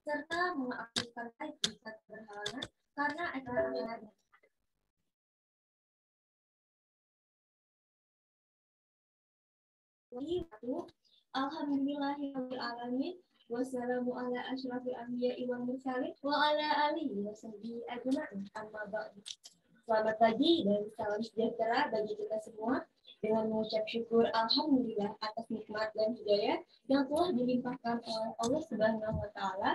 serta mengaktifkan IT saat berhalangan karena acara Alhamdulillahirrahmanirrahim. Wassalamu ala asyrafil anbiya'i wal mursalin wa ala alihi wa sahbihi ajma'in. Amma ba'du. Selamat pagi dan salam sejahtera bagi kita semua dengan mengucap syukur alhamdulillah atas nikmat dan hidayah yang telah dilimpahkan oleh Allah Subhanahu wa taala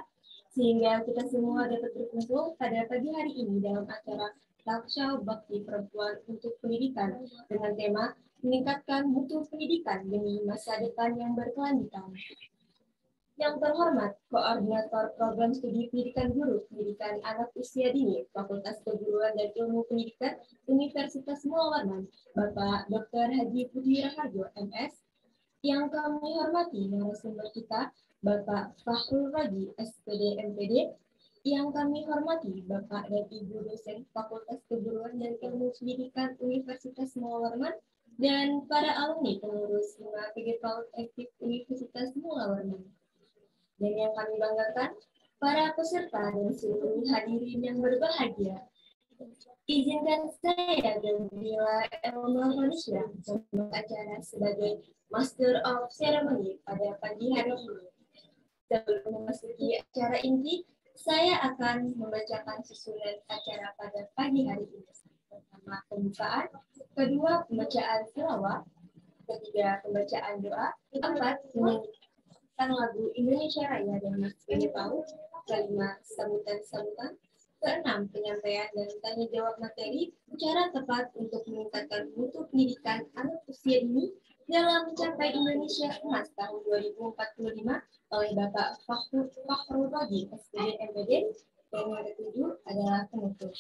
sehingga kita semua dapat berkumpul pada pagi hari ini dalam acara Talkshow Bakti Perempuan untuk Pendidikan dengan tema meningkatkan mutu pendidikan demi masa depan yang berkelanjutan. Yang terhormat, Koordinator Program Studi Pendidikan Guru Pendidikan Anak Usia Dini Fakultas Keguruan dan Ilmu Pendidikan Universitas Muhammad Warman, Bapak Dr. Haji Putri Raharjo, MS. Yang kami hormati narasumber kita, Bapak Fakhrul Raji, SPD MPD. Yang kami hormati Bapak dan Ibu dosen Fakultas Keguruan dan Ilmu Pendidikan Universitas Muhammad Warman dan para alumni pengurus 5 PGPAUD Aktif Universitas Muhammad Warman. Dan yang kami banggakan, para peserta dan seluruh hadirin yang berbahagia. Izinkan saya Gabriela Elma Manusia membuka acara sebagai Master of Ceremony pada pagi hari ini. Sebelum memasuki acara inti, saya akan membacakan susunan acara pada pagi hari ini. Pertama, pembukaan. Kedua, pembacaan tilawah. Ketiga, pembacaan doa. Keempat, menyanyikan lagu Indonesia Raya dan Mas PGPAUD. Kelima, sambutan-sambutan. Keenam, penyampaian dan tanya jawab materi cara tepat untuk meningkatkan mutu pendidikan anak usia dini dalam mencapai Indonesia Emas tahun 2045 oleh Bapak Fakhrul Raji, SPD MPD. Dan yang ketujuh adalah penutup.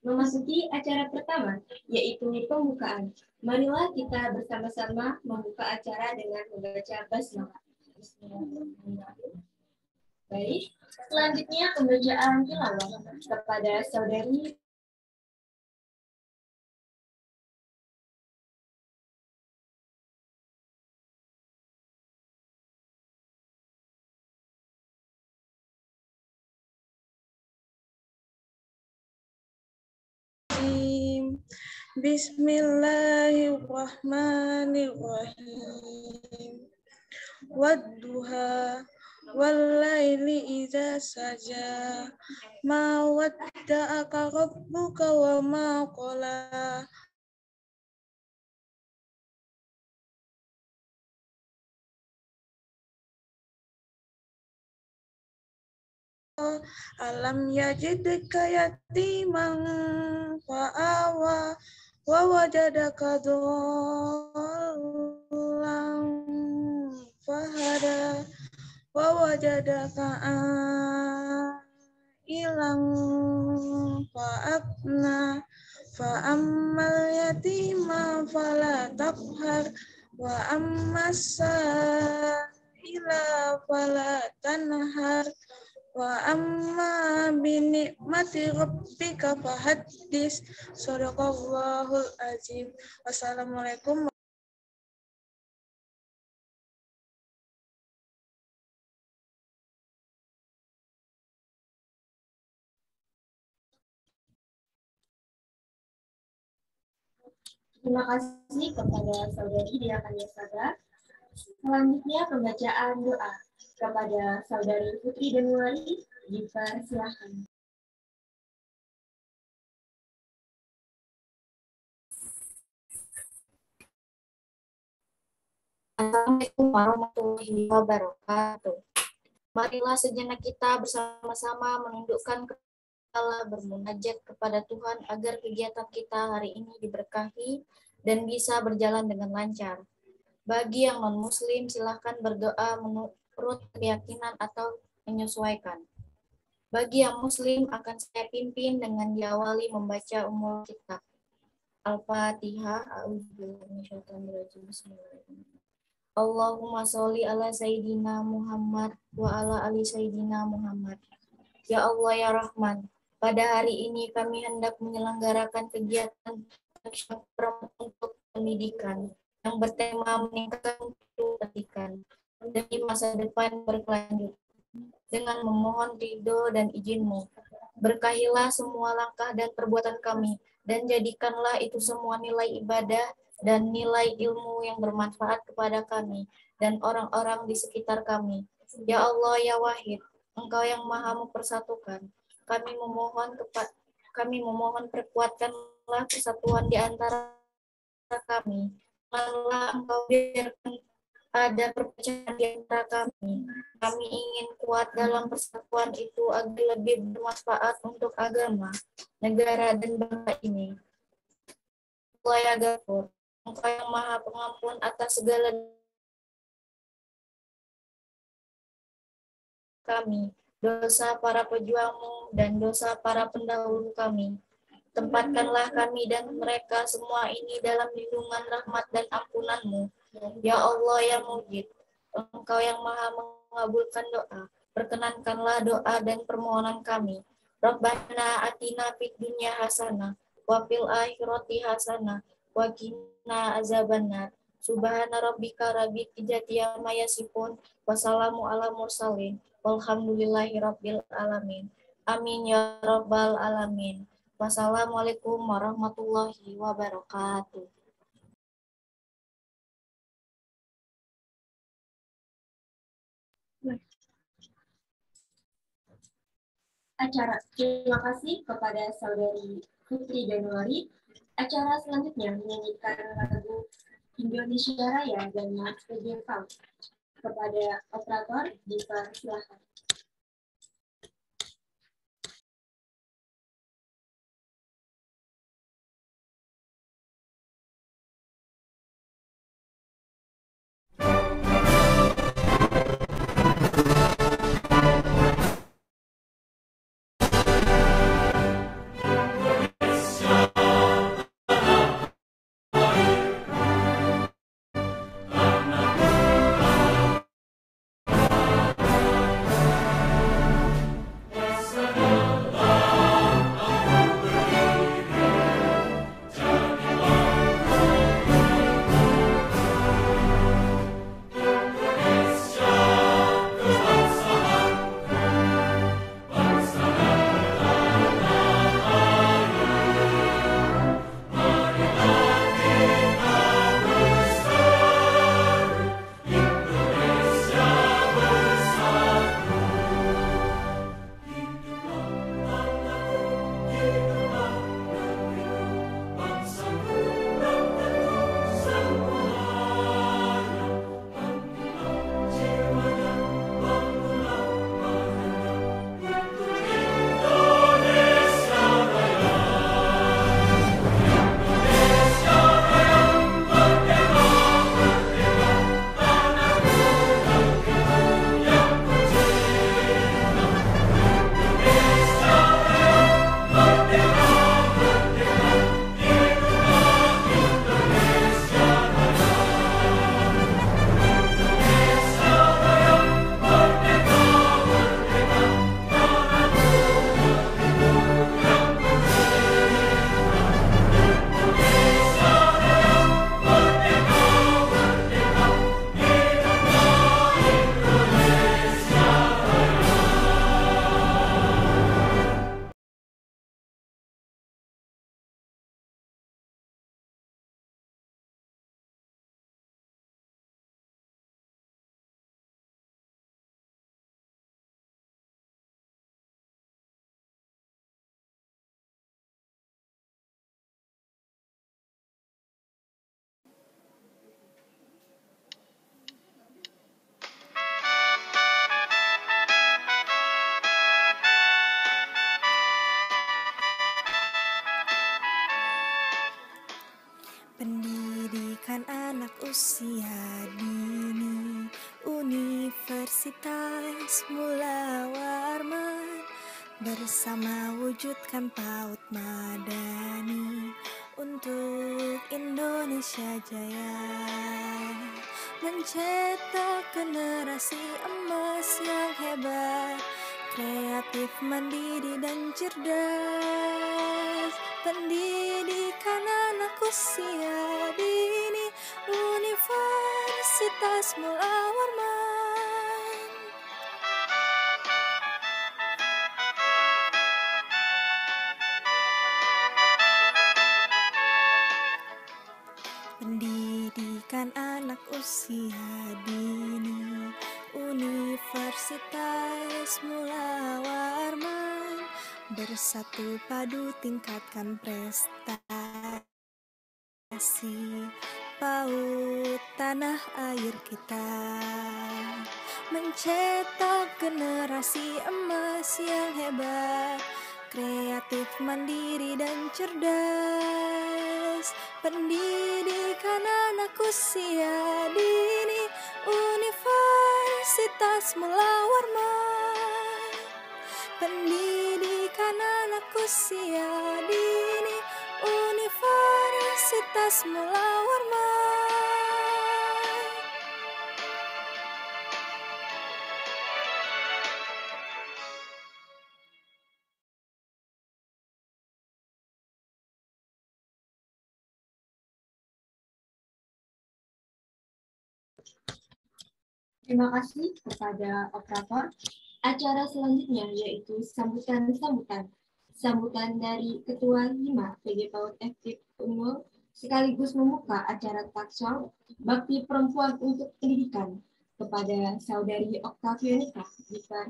Memasuki acara pertama, yaitu pembukaan. Marilah kita bersama-sama membuka acara dengan membaca basmalah. Bismillahirrahmanirrahim. Baik, selanjutnya pembacaan tilawah kepada saudari Bismillahirrahmanirrahim. Wadduha wallaili idza saja ma wadda'aka rabbuka wa ma qala. Alam yajidka yatiman fa'awa wa wajadaka dhallan fahada wa wajadaka ilang fa'abna fa'ammal yatima fala taqhar wa ammas ila fala tanhar wa amma binikmati rabbika fahaddis. Shadaqallahul azim. Wassalamualaikum. Terima kasih kepada saudari Dia Kanyasada. Selanjutnya pembacaan doa kepada saudari Putri Danuari. Dipersilahkan. Assalamualaikum warahmatullahi wabarakatuh. Marilah sejenak kita bersama-sama menundukkan kepala bermunajat kepada Tuhan agar kegiatan kita hari ini diberkahi dan bisa berjalan dengan lancar. Bagi yang non-muslim silahkan berdoa menurut keyakinan atau menyesuaikan. Bagi yang muslim akan saya pimpin dengan diawali membaca Ummul Kitab. Al-Fatihah. Bismillahirrahmanirrahim. Allahumma sholli ala Sayyidina Muhammad wa ala ali Sayyidina Muhammad. Ya Allah ya Rahman, pada hari ini kami hendak menyelenggarakan kegiatan untuk pendidikan. yang bertema meningkatkan pendidikan demi masa depan berkelanjutan. Dengan memohon ridho dan izin-Mu, berkahilah semua langkah dan perbuatan kami, dan jadikanlah itu semua nilai ibadah dan nilai ilmu yang bermanfaat kepada kami dan orang-orang di sekitar kami. Ya Allah, ya Wahid, Engkau yang Maha mempersatukan. Kami memohon perkuatkanlah persatuan di antara kami. Janganlah Engkau biarkan ada perpecahan di antara kami. Kami ingin kuat dalam persatuan itu agar lebih bermanfaat untuk agama, negara, dan bangsa ini. Allah ya Ghafur, Engkau yang Maha Pengampun atas segala kami, dosa para pejuangmu dan dosa para pendahulu kami. Tempatkanlah kami dan mereka semua ini dalam lindungan rahmat dan ampunan-Mu. Ya Allah ya Mujib, Engkau yang Maha mengabulkan doa, perkenankanlah doa dan permohonan kami. Rabbana atina fid dunya hasanah wa fil akhirati hasanah wa qina azabannar. Subhana rabbika rabbil izzati amma yasifun wa salamun alal mursalin walhamdulillahi rabbil alamin. Amin ya rabbal alamin. Wassalamualaikum warahmatullahi wabarakatuh. Terima kasih kepada Saudari Putri Januari. Acara selanjutnya menyanyikan lagu Indonesia Raya dan Mas Pejepang. Kepada operator, dipersilakan. Pendidikan anak usia dini, Universitas Mula Warman, bersama wujudkan PAUD Madani untuk Indonesia Jaya, mencetak generasi emas yang hebat, kreatif, mandiri, dan cerdas. Pendidikan anak usia dini, Universitas Mula Warman. Pendidikan anak usia dini, Universitas Mula Warman, bersatu padu tingkatkan prestasi PAUD tanah air kita, mencetak generasi emas yang hebat, kreatif, mandiri, dan cerdas. Pendidikan anak usia dini, Universitas Mula Warman. Pendidikan anak usia dini, Universitas Mula Warman. Terima kasih kepada operator. Acara selanjutnya yaitu sambutan dari Ketua Hima PG PAUD FK Unmul sekaligus membuka acara taksal Bakti Perempuan untuk Pendidikan kepada Saudari Oktavionika.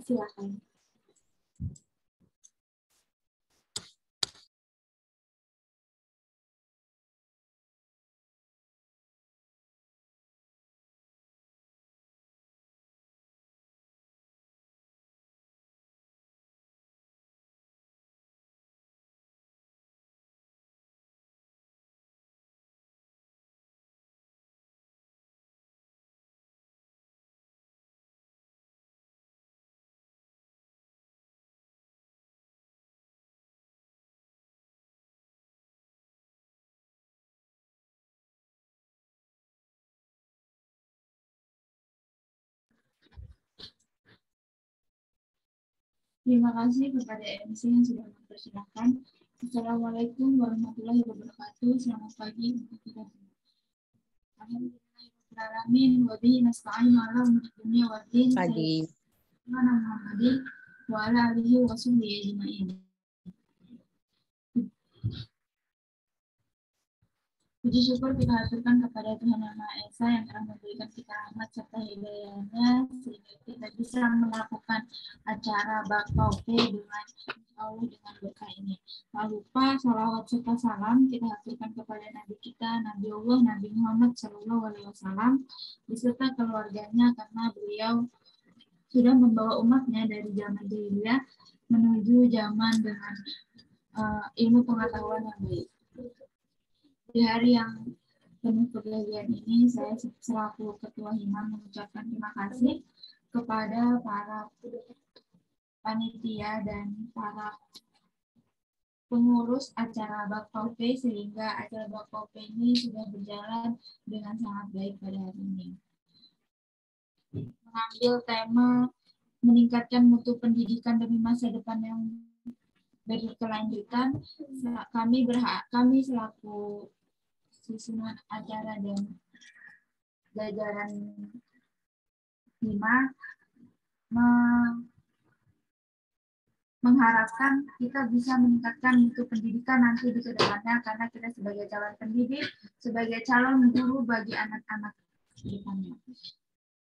Silakan. Terima kasih kepada MC yang sudah mempersilahkan. Assalamualaikum warahmatullahi wabarakatuh. Selamat pagi untuk kita semua. Alhamdulillahirrahmanirrahim. Wabihi nasta'in ala umur dunia wa din. Pagi. Muhammadin wa ala alihi wa sahbihi ajma'in. Puji syukur kita haturkan kepada Tuhan Yang Maha Esa yang telah memberikan kita rahmat serta hidayahnya sehingga kita bisa melakukan acara Bakau dengan Allah dengan berkah ini. Tak lupa salawat serta salam kita haturkan kepada Nabi kita, Nabi Allah, Nabi Muhammad SAW beserta keluarganya karena beliau sudah membawa umatnya dari zaman jahiliyah menuju zaman dengan ilmu pengetahuan yang baik. Di hari yang penuh kebahagiaan ini, saya selaku Ketua Hima mengucapkan terima kasih kepada para panitia dan para pengurus acara Bakau sehingga acara Bakau ini sudah berjalan dengan sangat baik pada hari ini. Mengambil tema meningkatkan mutu pendidikan demi masa depan yang berkelanjutan, kami selaku susunan acara dan jajaran Hima mengharapkan kita bisa meningkatkan mutu pendidikan nanti di kedepannya karena kita sebagai calon pendidik, sebagai calon guru bagi anak-anak depannya.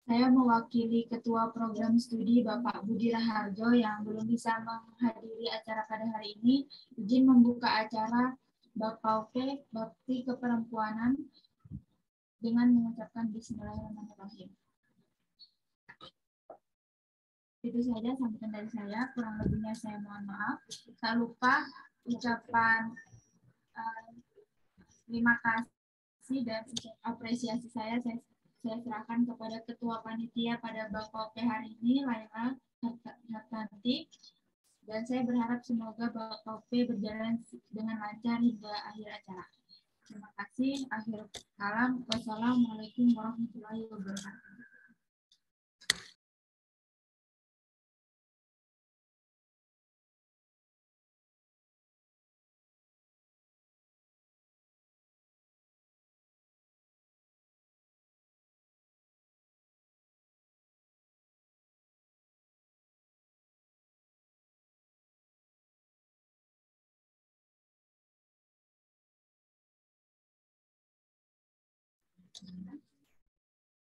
Saya mewakili Ketua Program Studi Bapak Budi Raharjo yang belum bisa menghadiri acara pada hari ini, izin membuka acara Bakau Bakti Keperempuanan dengan mengucapkan Bismillahirrahmanirrahim. Itu saja sambutan dari saya, kurang lebihnya saya mohon maaf. Tak lupa ucapan terima kasih dan apresiasi saya serahkan kepada Ketua Panitia pada Bakau hari ini, Laila Hartanti. Dan saya berharap semoga Bakau berjalan dengan lancar hingga akhir acara. Terima kasih. Akhir kalam. Wassalamualaikum warahmatullahi wabarakatuh.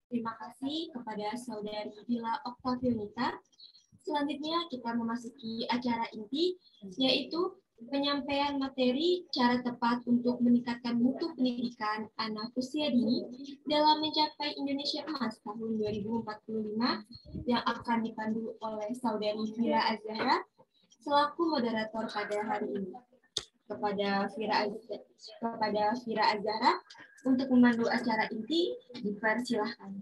Terima kasih kepada Saudari Dila Oktavionita. Selanjutnya kita memasuki acara inti, yaitu penyampaian materi cara tepat untuk meningkatkan mutu pendidikan anak usia dini dalam mencapai Indonesia Emas tahun 2045 yang akan dipandu oleh Saudari Fira Azahra selaku moderator pada hari ini. Kepada Fira Azahra untuk memandu acara inti, dipersilahkan.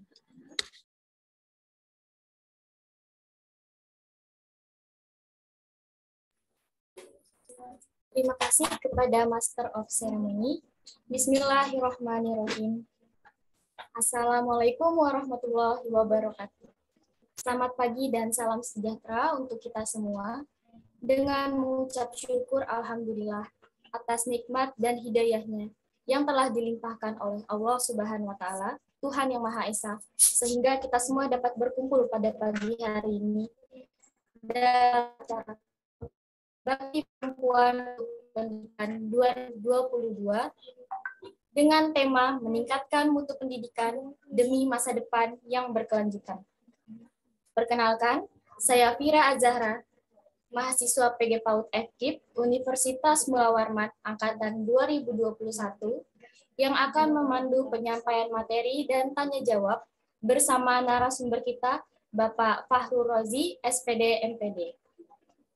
Terima kasih kepada Master of Ceremony. Bismillahirrahmanirrahim. Assalamualaikum warahmatullahi wabarakatuh. Selamat pagi dan salam sejahtera untuk kita semua. Dengan mengucap syukur Alhamdulillah atas nikmat dan hidayahnya yang telah dilimpahkan oleh Allah Subhanahu wa Ta'ala, Tuhan yang Maha Esa, sehingga kita semua dapat berkumpul pada pagi hari ini dalam acara Bakti Perempuan Pendidikan 2022 dengan tema meningkatkan mutu pendidikan demi masa depan yang berkelanjutan. Perkenalkan, saya Fira Azahra, mahasiswa PG PAUD FKIP Universitas Mula Warman Angkatan 2021 yang akan memandu penyampaian materi dan tanya jawab bersama narasumber kita, Bapak Fahrul Rozi, SPD MPD.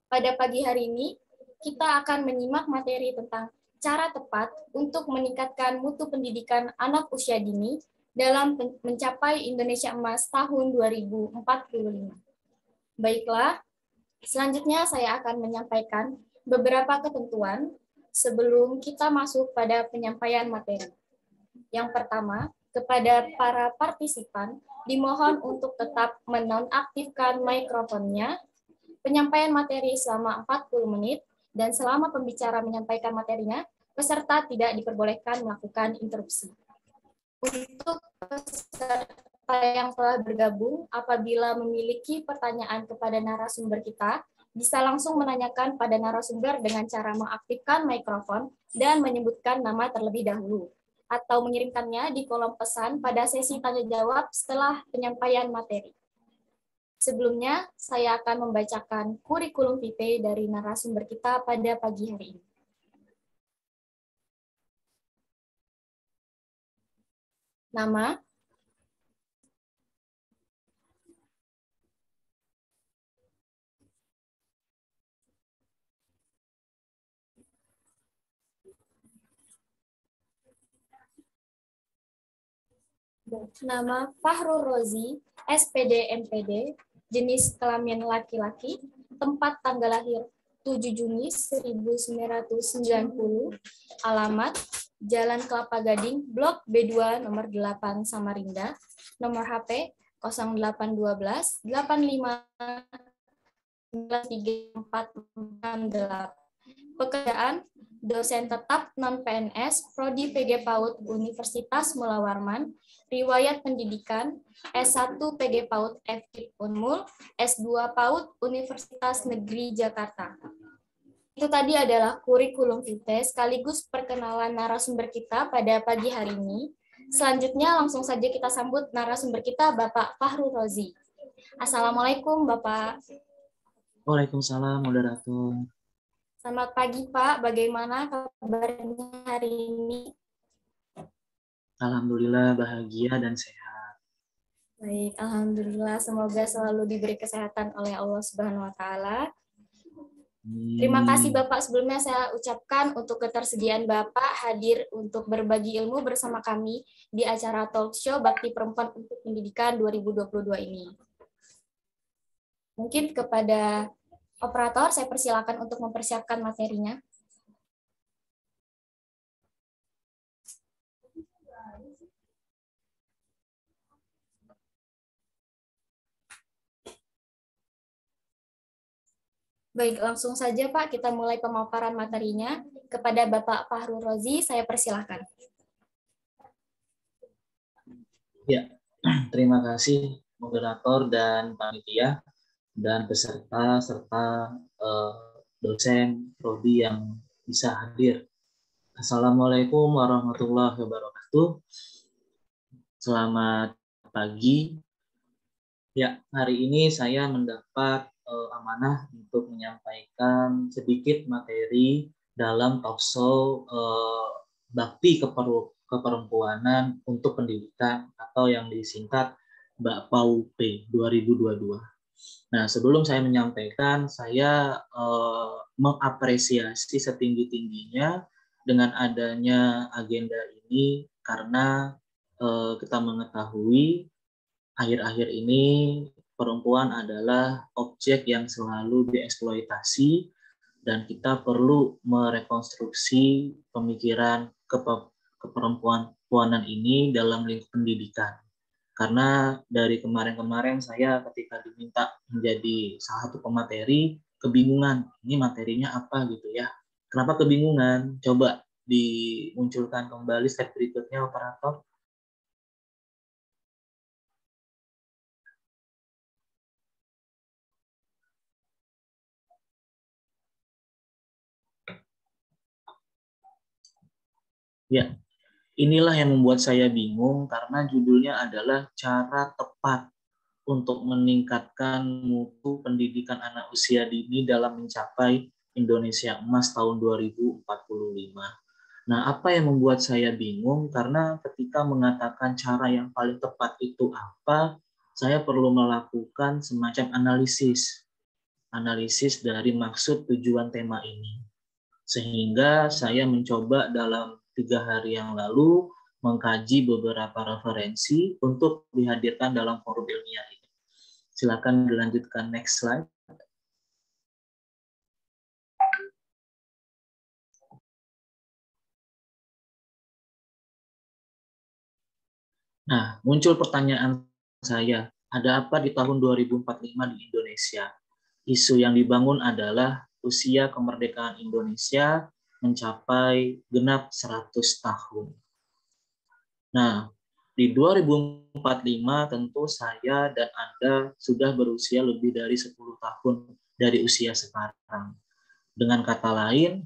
Pada pagi hari ini, kita akan menyimak materi tentang cara tepat untuk meningkatkan mutu pendidikan anak usia dini dalam mencapai Indonesia Emas tahun 2045. Baiklah, selanjutnya saya akan menyampaikan beberapa ketentuan sebelum kita masuk pada penyampaian materi. Yang pertama, kepada para partisipan dimohon untuk tetap menonaktifkan mikrofonnya. Penyampaian materi selama 40 menit dan selama pembicara menyampaikan materinya, peserta tidak diperbolehkan melakukan interupsi. Untuk peserta yang telah bergabung, apabila memiliki pertanyaan kepada narasumber kita, bisa langsung menanyakan pada narasumber dengan cara mengaktifkan mikrofon dan menyebutkan nama terlebih dahulu, atau mengirimkannya di kolom pesan pada sesi tanya-jawab setelah penyampaian materi. Sebelumnya, saya akan membacakan kurikulum vitae dari narasumber kita pada pagi hari ini. Nama, nama Fahrul Rozi, SPD MPD, jenis kelamin laki-laki, tempat tanggal lahir 7 Juni 1990, alamat Jalan Kelapa Gading, Blok B2 nomor 8 Samarinda, nomor HP 0812 85 3468. Pekerjaan dosen tetap non-PNS, Prodi PG PAUD Universitas Mula Warman, riwayat pendidikan S1 PG PAUD FKIP Unmul, S2 PAUD Universitas Negeri Jakarta. Itu tadi adalah kurikulum vitae sekaligus perkenalan narasumber kita pada pagi hari ini. Selanjutnya langsung saja kita sambut narasumber kita, Bapak Fahrul Rozi. Assalamualaikum, Bapak. Waalaikumsalam, moderator. Selamat pagi, Pak. Bagaimana kabarnya hari ini? Alhamdulillah bahagia dan sehat. Baik, alhamdulillah. Semoga selalu diberi kesehatan oleh Allah Subhanahu wa Ta'ala. Terima kasih Bapak sebelumnya saya ucapkan untuk ketersediaan Bapak hadir untuk berbagi ilmu bersama kami di acara talk show Bakti Perempuan untuk Pendidikan 2022 ini. Mungkin kepada operator saya persilakan untuk mempersiapkan materinya. Baik, langsung saja Pak, kita mulai pemaparan materinya. Kepada Bapak Fahrul Rozi, saya persilahkan. Ya, terima kasih moderator dan panitia dan peserta serta dosen prodi yang bisa hadir. Assalamualaikum warahmatullahi wabarakatuh. Selamat pagi. Ya, hari ini saya mendapat amanah untuk menyampaikan sedikit materi dalam talkshow Bakti Keperempuanan untuk Pendidikan atau yang disingkat BAKPAUP 2022. Nah, sebelum saya menyampaikan, saya mengapresiasi setinggi-tingginya dengan adanya agenda ini karena kita mengetahui akhir-akhir ini perempuan adalah objek yang selalu dieksploitasi dan kita perlu merekonstruksi pemikiran keperempuanan ini dalam lingkup pendidikan. Karena dari kemarin-kemarin saya ketika diminta menjadi salah satu pemateri, kebingungan, ini materinya apa gitu ya. Kenapa kebingungan? Coba dimunculkan kembali slide berikutnya, operator. Ya, inilah yang membuat saya bingung karena judulnya adalah cara tepat untuk meningkatkan mutu pendidikan anak usia dini dalam mencapai Indonesia Emas tahun 2045. Nah, apa yang membuat saya bingung? Karena ketika mengatakan cara yang paling tepat itu apa, saya perlu melakukan semacam analisis dari maksud tujuan tema ini. Sehingga saya mencoba dalam 3 hari yang lalu mengkaji beberapa referensi untuk dihadirkan dalam forum ilmiah ini. Silakan dilanjutkan next slide. Nah, muncul pertanyaan saya, ada apa di tahun 2045 di Indonesia? Isu yang dibangun adalah usia kemerdekaan Indonesia mencapai genap 100 tahun. Nah, di 2045 tentu saya dan Anda sudah berusia lebih dari 10 tahun dari usia sekarang. Dengan kata lain,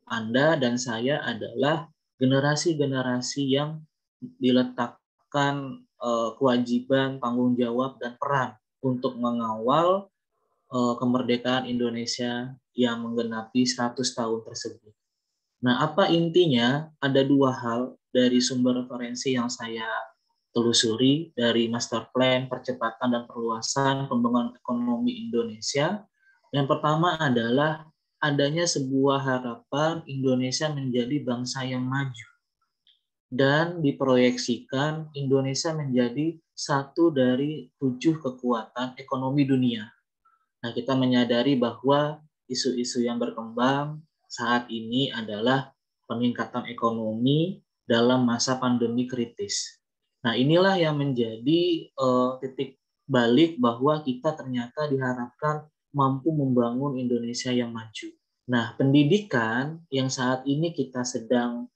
Anda dan saya adalah generasi-generasi yang diletakkan kewajiban, tanggung jawab, dan peran untuk mengawal kemerdekaan Indonesia yang menggenapi 100 tahun tersebut. Nah, apa intinya? Ada 2 hal dari sumber referensi yang saya telusuri dari Master Plan Percepatan dan Perluasan Pembangunan Ekonomi Indonesia. Yang pertama adalah adanya sebuah harapan Indonesia menjadi bangsa yang maju dan diproyeksikan Indonesia menjadi satu dari 7 kekuatan ekonomi dunia. Nah, kita menyadari bahwa isu-isu yang berkembang saat ini adalah peningkatan ekonomi dalam masa pandemi kritis. Nah, inilah yang menjadi titik balik bahwa kita ternyata diharapkan mampu membangun Indonesia yang maju. Nah, pendidikan yang saat ini kita sedang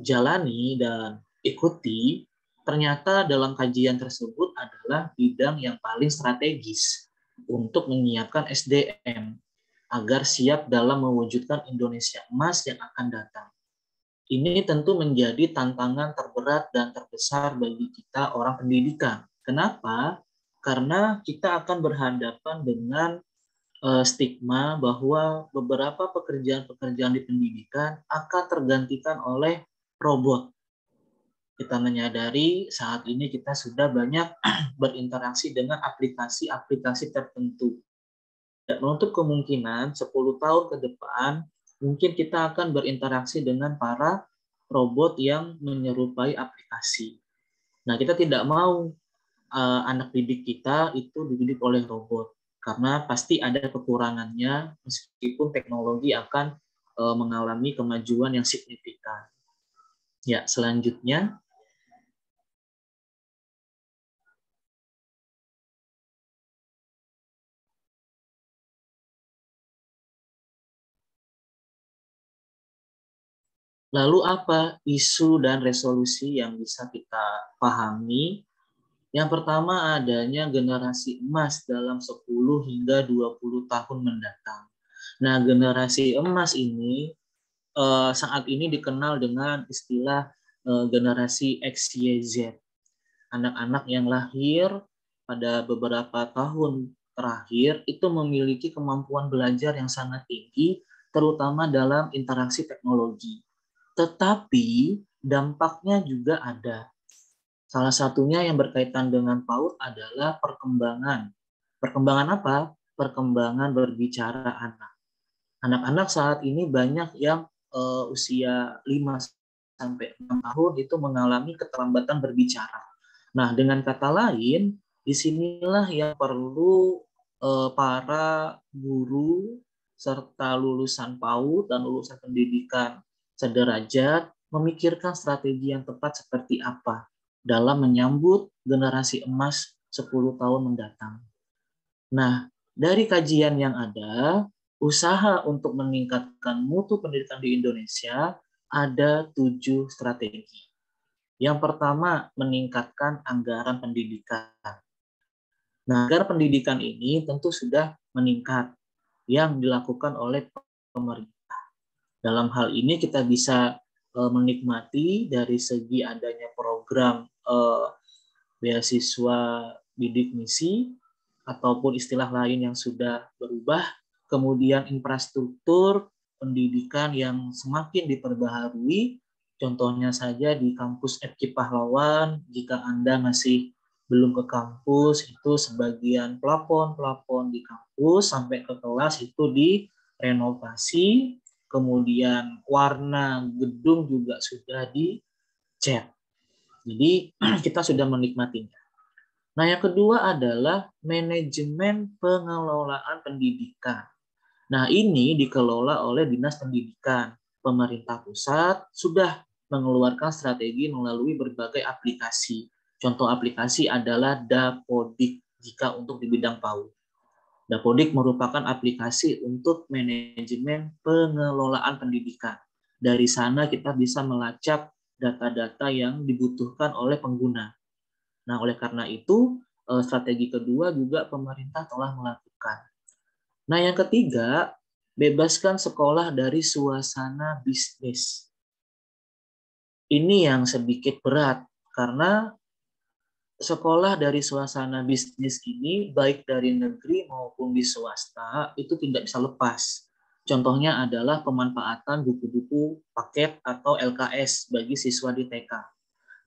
jalani dan ikuti, ternyata dalam kajian tersebut adalah bidang yang paling strategis untuk menyiapkan SDM agar siap dalam mewujudkan Indonesia Emas yang akan datang. Ini tentu menjadi tantangan terberat dan terbesar bagi kita orang pendidikan. Kenapa? Karena kita akan berhadapan dengan stigma bahwa beberapa pekerjaan-pekerjaan di pendidikan akan tergantikan oleh robot. Kita menyadari saat ini kita sudah banyak berinteraksi dengan aplikasi-aplikasi tertentu. Dan menutup kemungkinan 10 tahun ke depan, mungkin kita akan berinteraksi dengan para robot yang menyerupai aplikasi. Nah, kita tidak mau anak didik kita itu dididik oleh robot. Karena pasti ada kekurangannya meskipun teknologi akan mengalami kemajuan yang signifikan. Ya, selanjutnya. Lalu apa isu dan resolusi yang bisa kita pahami? Yang pertama adanya generasi emas dalam 10 hingga 20 tahun mendatang. Nah, generasi emas ini saat ini dikenal dengan istilah generasi XYZ. anak-anak yang lahir pada beberapa tahun terakhir itu memiliki kemampuan belajar yang sangat tinggi, terutama dalam interaksi teknologi. Tetapi dampaknya juga ada. Salah satunya yang berkaitan dengan PAUD adalah perkembangan. Perkembangan apa? Perkembangan berbicara anak. Anak-anak saat ini banyak yang usia 5-6 tahun itu mengalami keterlambatan berbicara. Nah, dengan kata lain, disinilah yang perlu para guru serta lulusan PAUD dan lulusan pendidikan sederajat memikirkan strategi yang tepat seperti apa dalam menyambut generasi emas 10 tahun mendatang. Nah, dari kajian yang ada, usaha untuk meningkatkan mutu pendidikan di Indonesia ada 7 strategi. Yang pertama, meningkatkan anggaran pendidikan. Nah, anggaran pendidikan ini tentu sudah meningkat yang dilakukan oleh pemerintah. Dalam hal ini kita bisa menikmati dari segi adanya program beasiswa bidik misi ataupun istilah lain yang sudah berubah, kemudian infrastruktur pendidikan yang semakin diperbaharui. Contohnya saja di kampus FK Pahlawan, jika Anda masih belum ke kampus, itu sebagian plafon di kampus sampai ke kelas itu direnovasi, kemudian warna gedung juga sudah dicat. Jadi kita sudah menikmatinya. Nah, yang kedua adalah manajemen pengelolaan pendidikan. Nah, ini dikelola oleh Dinas Pendidikan. Pemerintah pusat sudah mengeluarkan strategi melalui berbagai aplikasi. Contoh aplikasi adalah Dapodik jika untuk di bidang PAUD. Dapodik merupakan aplikasi untuk manajemen pengelolaan pendidikan. Dari sana kita bisa melacak data-data yang dibutuhkan oleh pengguna. Nah, oleh karena itu, strategi kedua juga pemerintah telah melakukan. Nah, yang ketiga, bebaskan sekolah dari suasana bisnis. Ini yang sedikit berat, karena sekolah dari suasana bisnis ini, baik dari negeri maupun di swasta, itu tidak bisa lepas. Contohnya adalah pemanfaatan buku-buku paket atau LKS bagi siswa di TK.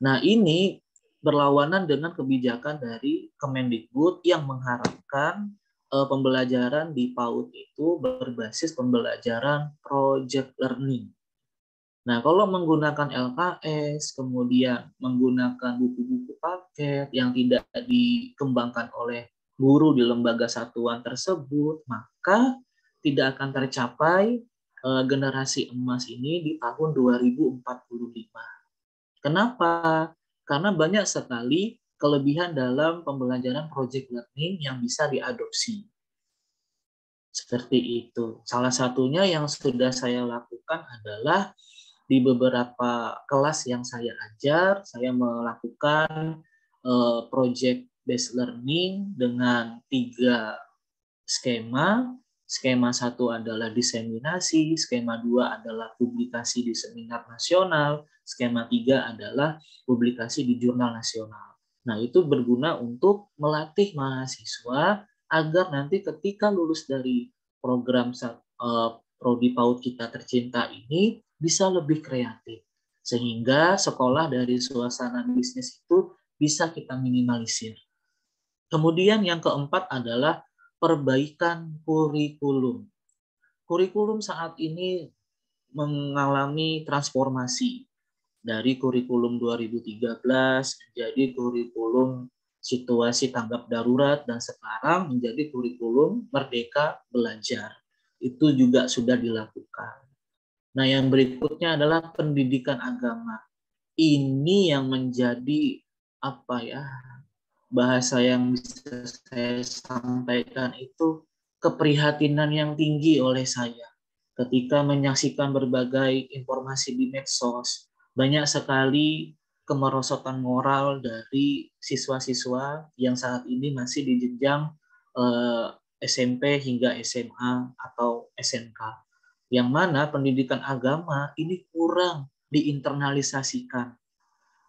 Nah, ini berlawanan dengan kebijakan dari Kemendikbud yang mengharapkan pembelajaran di PAUD itu berbasis pembelajaran project learning. Nah, kalau menggunakan LKS, kemudian menggunakan buku-buku paket yang tidak dikembangkan oleh guru di lembaga satuan tersebut, maka tidak akan tercapai generasi emas ini di tahun 2045. Kenapa? Karena banyak sekali kelebihan dalam pembelajaran project learning yang bisa diadopsi. Seperti itu. Salah satunya yang sudah saya lakukan adalah di beberapa kelas yang saya ajar, saya melakukan project based learning dengan 3 skema. Skema 1 adalah diseminasi, skema 2 adalah publikasi di seminar nasional, skema 3 adalah publikasi di jurnal nasional. Nah, itu berguna untuk melatih mahasiswa agar nanti ketika lulus dari program Prodi PAUD Kita Tercinta ini bisa lebih kreatif. Sehingga sekolah dari suasana bisnis itu bisa kita minimalisir. Kemudian yang keempat adalah perbaikan kurikulum. Kurikulum saat ini mengalami transformasi dari kurikulum 2013 menjadi kurikulum situasi tanggap darurat dan sekarang menjadi kurikulum Merdeka Belajar. Itu juga sudah dilakukan. Nah, yang berikutnya adalah pendidikan agama. Ini yang menjadi bahasa yang bisa saya sampaikan itu keprihatinan yang tinggi oleh saya ketika menyaksikan berbagai informasi di medsos. Banyak sekali kemerosotan moral dari siswa-siswa yang saat ini masih di jenjang SMP hingga SMA atau SMK. Yang mana pendidikan agama ini kurang diinternalisasikan.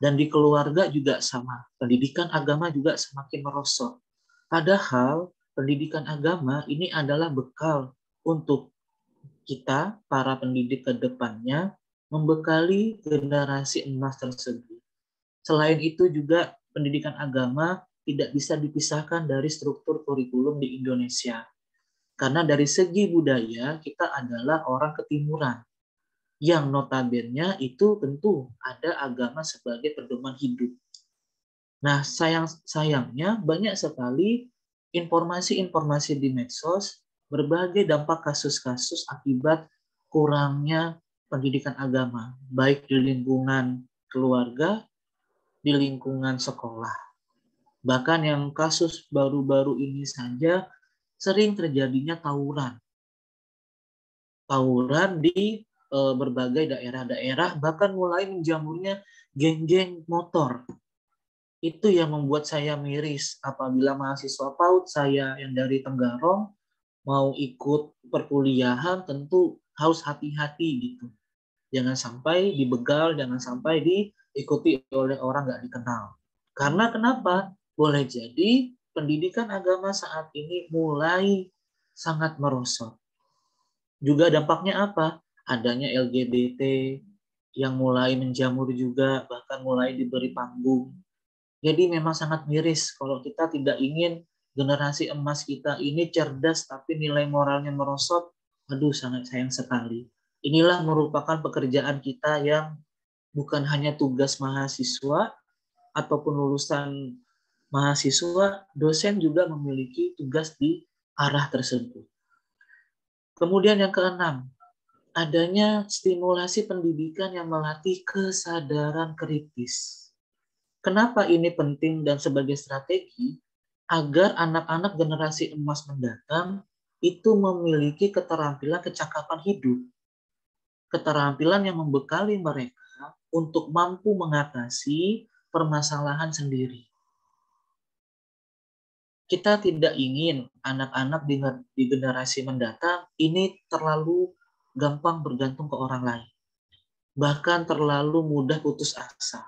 Dan di keluarga juga sama. Pendidikan agama juga semakin merosot. Padahal pendidikan agama ini adalah bekal untuk kita, para pendidik ke depannya, membekali generasi emas tersebut. Selain itu juga pendidikan agama tidak bisa dipisahkan dari struktur kurikulum di Indonesia. Karena dari segi budaya, kita adalah orang ketimuran. Yang notabene itu tentu ada agama sebagai pedoman hidup. Nah, sayangnya banyak sekali informasi-informasi di medsos, berbagai dampak kasus-kasus akibat kurangnya pendidikan agama, baik di lingkungan keluarga, di lingkungan sekolah. Bahkan yang kasus baru-baru ini saja sering terjadinya tawuran. Tawuran di berbagai daerah-daerah, bahkan mulai menjamurnya geng-geng motor. Itu yang membuat saya miris apabila mahasiswa PAUD saya yang dari Tenggarong mau ikut perkuliahan, tentu harus hati-hati gitu. Jangan sampai dibegal, jangan sampai diikuti oleh orang nggak dikenal. Karena kenapa? Boleh jadi pendidikan agama saat ini mulai sangat merosot. Juga dampaknya apa? Adanya LGBT yang mulai menjamur juga, bahkan mulai diberi panggung. Jadi memang sangat miris kalau kita tidak ingin generasi emas kita ini cerdas tapi nilai moralnya merosot. Aduh, sangat sayang sekali. Inilah merupakan pekerjaan kita yang bukan hanya tugas mahasiswa ataupun lulusan mahasiswa, dosen juga memiliki tugas di arah tersebut. Kemudian yang keenam, adanya stimulasi pendidikan yang melatih kesadaran kritis. Kenapa ini penting dan sebagai strategi? Agar anak-anak generasi emas mendatang itu memiliki keterampilan kecakapan hidup. Keterampilan yang membekali mereka untuk mampu mengatasi permasalahan sendiri. Kita tidak ingin anak-anak di generasi mendatang ini terlalu gampang bergantung ke orang lain. Bahkan terlalu mudah putus asa.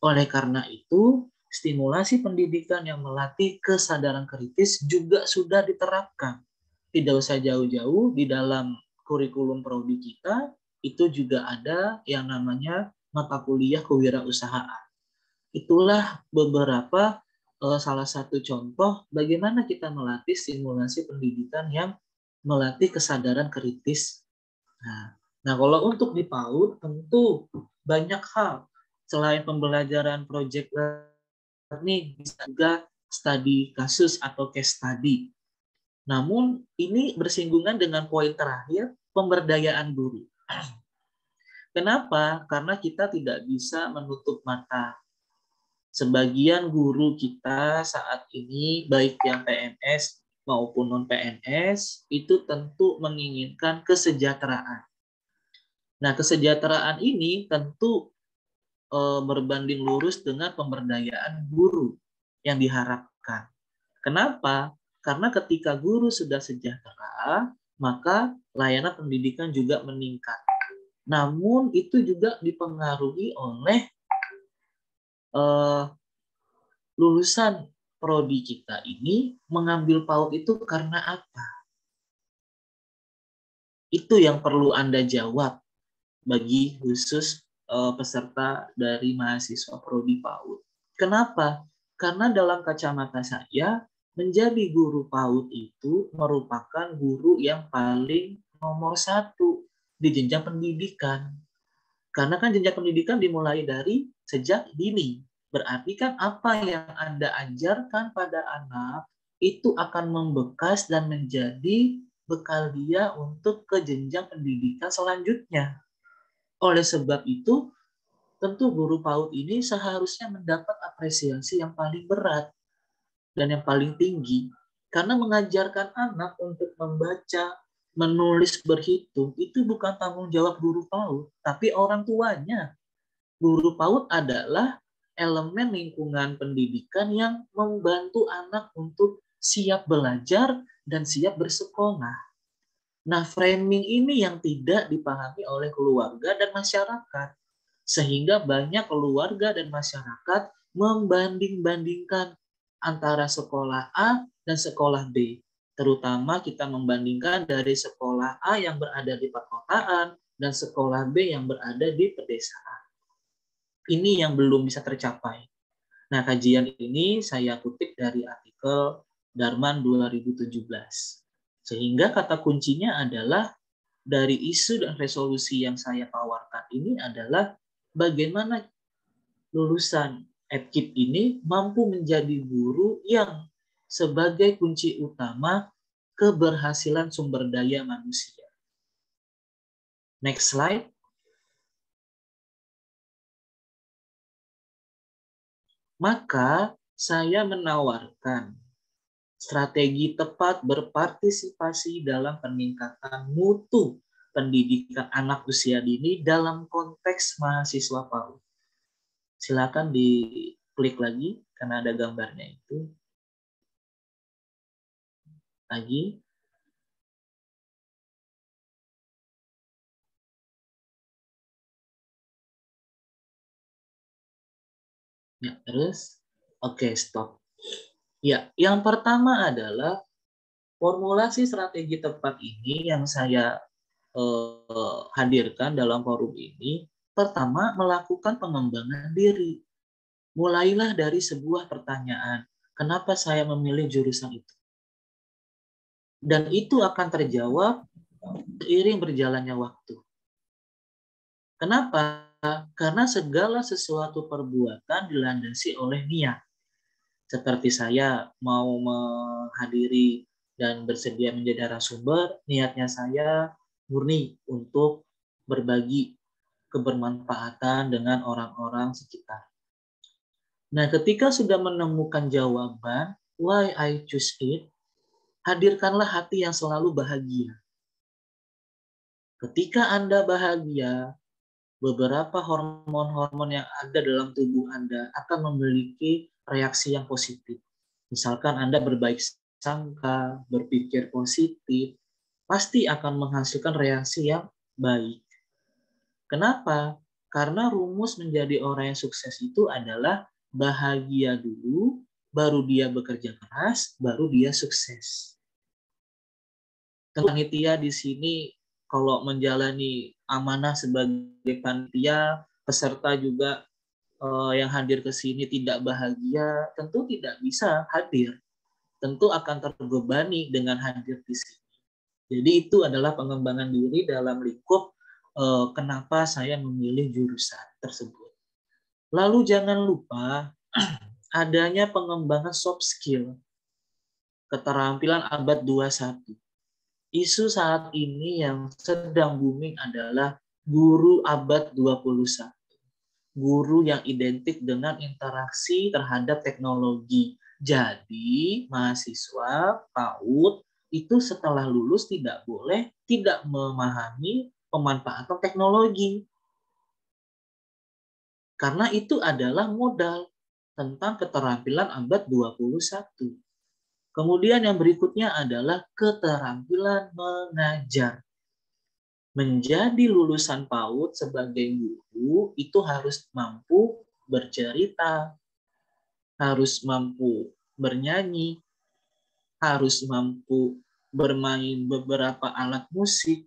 Oleh karena itu, stimulasi pendidikan yang melatih kesadaran kritis juga sudah diterapkan. Tidak usah jauh-jauh, di dalam kurikulum prodi kita, itu juga ada yang namanya mata kuliah kewirausahaan. Itulah beberapa salah satu contoh bagaimana kita melatih simulasi pendidikan yang melatih kesadaran kritis. Nah, kalau untuk di PAUD tentu banyak hal. Selain pembelajaran project learning, bisa juga studi kasus atau case study. Namun ini bersinggungan dengan poin terakhir, pemberdayaan guru. Kenapa? Karena kita tidak bisa menutup mata. Sebagian guru kita saat ini, baik yang PNS maupun non-PNS, itu tentu menginginkan kesejahteraan. Nah, kesejahteraan ini tentu berbanding lurus dengan pemberdayaan guru yang diharapkan. Kenapa? Karena ketika guru sudah sejahtera, maka layanan pendidikan juga meningkat. Namun itu juga dipengaruhi oleh lulusan prodi kita ini mengambil PAUD itu karena apa? Itu yang perlu Anda jawab bagi khusus peserta dari mahasiswa prodi PAUD. Kenapa? Karena dalam kacamata saya, menjadi guru PAUD itu merupakan guru yang paling nomor 1 di jenjang pendidikan. Karena kan jenjang pendidikan dimulai dari sejak dini. Berarti kan apa yang Anda ajarkan pada anak itu akan membekas dan menjadi bekal dia untuk ke jenjang pendidikan selanjutnya. Oleh sebab itu, tentu guru PAUD ini seharusnya mendapat apresiasi yang paling berat dan yang paling tinggi. Karena mengajarkan anak untuk membaca, menulis, berhitung, itu bukan tanggung jawab guru PAUD, tapi orang tuanya. Guru PAUD adalah elemen lingkungan pendidikan yang membantu anak untuk siap belajar dan siap bersekolah. Nah, framing ini yang tidak dipahami oleh keluarga dan masyarakat. Sehingga banyak keluarga dan masyarakat membanding-bandingkan antara sekolah A dan sekolah B. Terutama kita membandingkan dari sekolah A yang berada di perkotaan dan sekolah B yang berada di pedesaan. Ini yang belum bisa tercapai. Nah, kajian ini saya kutip dari artikel Darman 2017. Sehingga kata kuncinya adalah dari isu dan resolusi yang saya tawarkan ini adalah bagaimana lulusan EdKid ini mampu menjadi guru yang sebagai kunci utama keberhasilan sumber daya manusia. Next slide. Maka saya menawarkan strategi tepat berpartisipasi dalam peningkatan mutu pendidikan anak usia dini dalam konteks mahasiswa PAUD. Silakan diklik lagi karena ada gambarnya itu. Lagi. Ya, terus. Oke, stop. Ya, yang pertama adalah formulasi strategi tepat ini yang saya hadirkan dalam forum ini. Pertama, melakukan pengembangan diri. Mulailah dari sebuah pertanyaan. Kenapa saya memilih jurusan itu? Dan itu akan terjawab seiring berjalannya waktu. Kenapa? Karena segala sesuatu perbuatan dilandasi oleh niat. Seperti saya mau menghadiri dan bersedia menjadi narasumber, niatnya saya murni untuk berbagi kebermanfaatan dengan orang-orang sekitar. Nah, ketika sudah menemukan jawaban, why I choose it, hadirkanlah hati yang selalu bahagia. Ketika Anda bahagia, beberapa hormon-hormon yang ada dalam tubuh Anda akan memiliki reaksi yang positif. Misalkan Anda berbaik sangka, berpikir positif, pasti akan menghasilkan reaksi yang baik. Kenapa? Karena rumus menjadi orang yang sukses itu adalah bahagia dulu, baru dia bekerja keras, baru dia sukses. Panitia di sini kalau menjalani amanah sebagai panitia, peserta juga yang hadir ke sini tidak bahagia, tentu tidak bisa hadir. Tentu akan terbebani dengan hadir di sini. Jadi itu adalah pengembangan diri dalam lingkup kenapa saya memilih jurusan tersebut. Lalu jangan lupa adanya pengembangan soft skill, keterampilan abad 21. Isu saat ini yang sedang booming adalah guru abad 21. Guru yang identik dengan interaksi terhadap teknologi. Jadi, mahasiswa PAUD itu setelah lulus tidak boleh tidak memahami pemanfaatan teknologi. Karena itu adalah modal tentang keterampilan abad 21. Kemudian yang berikutnya adalah keterampilan mengajar. Menjadi lulusan PAUD sebagai guru itu harus mampu bercerita, harus mampu bernyanyi, harus mampu bermain beberapa alat musik,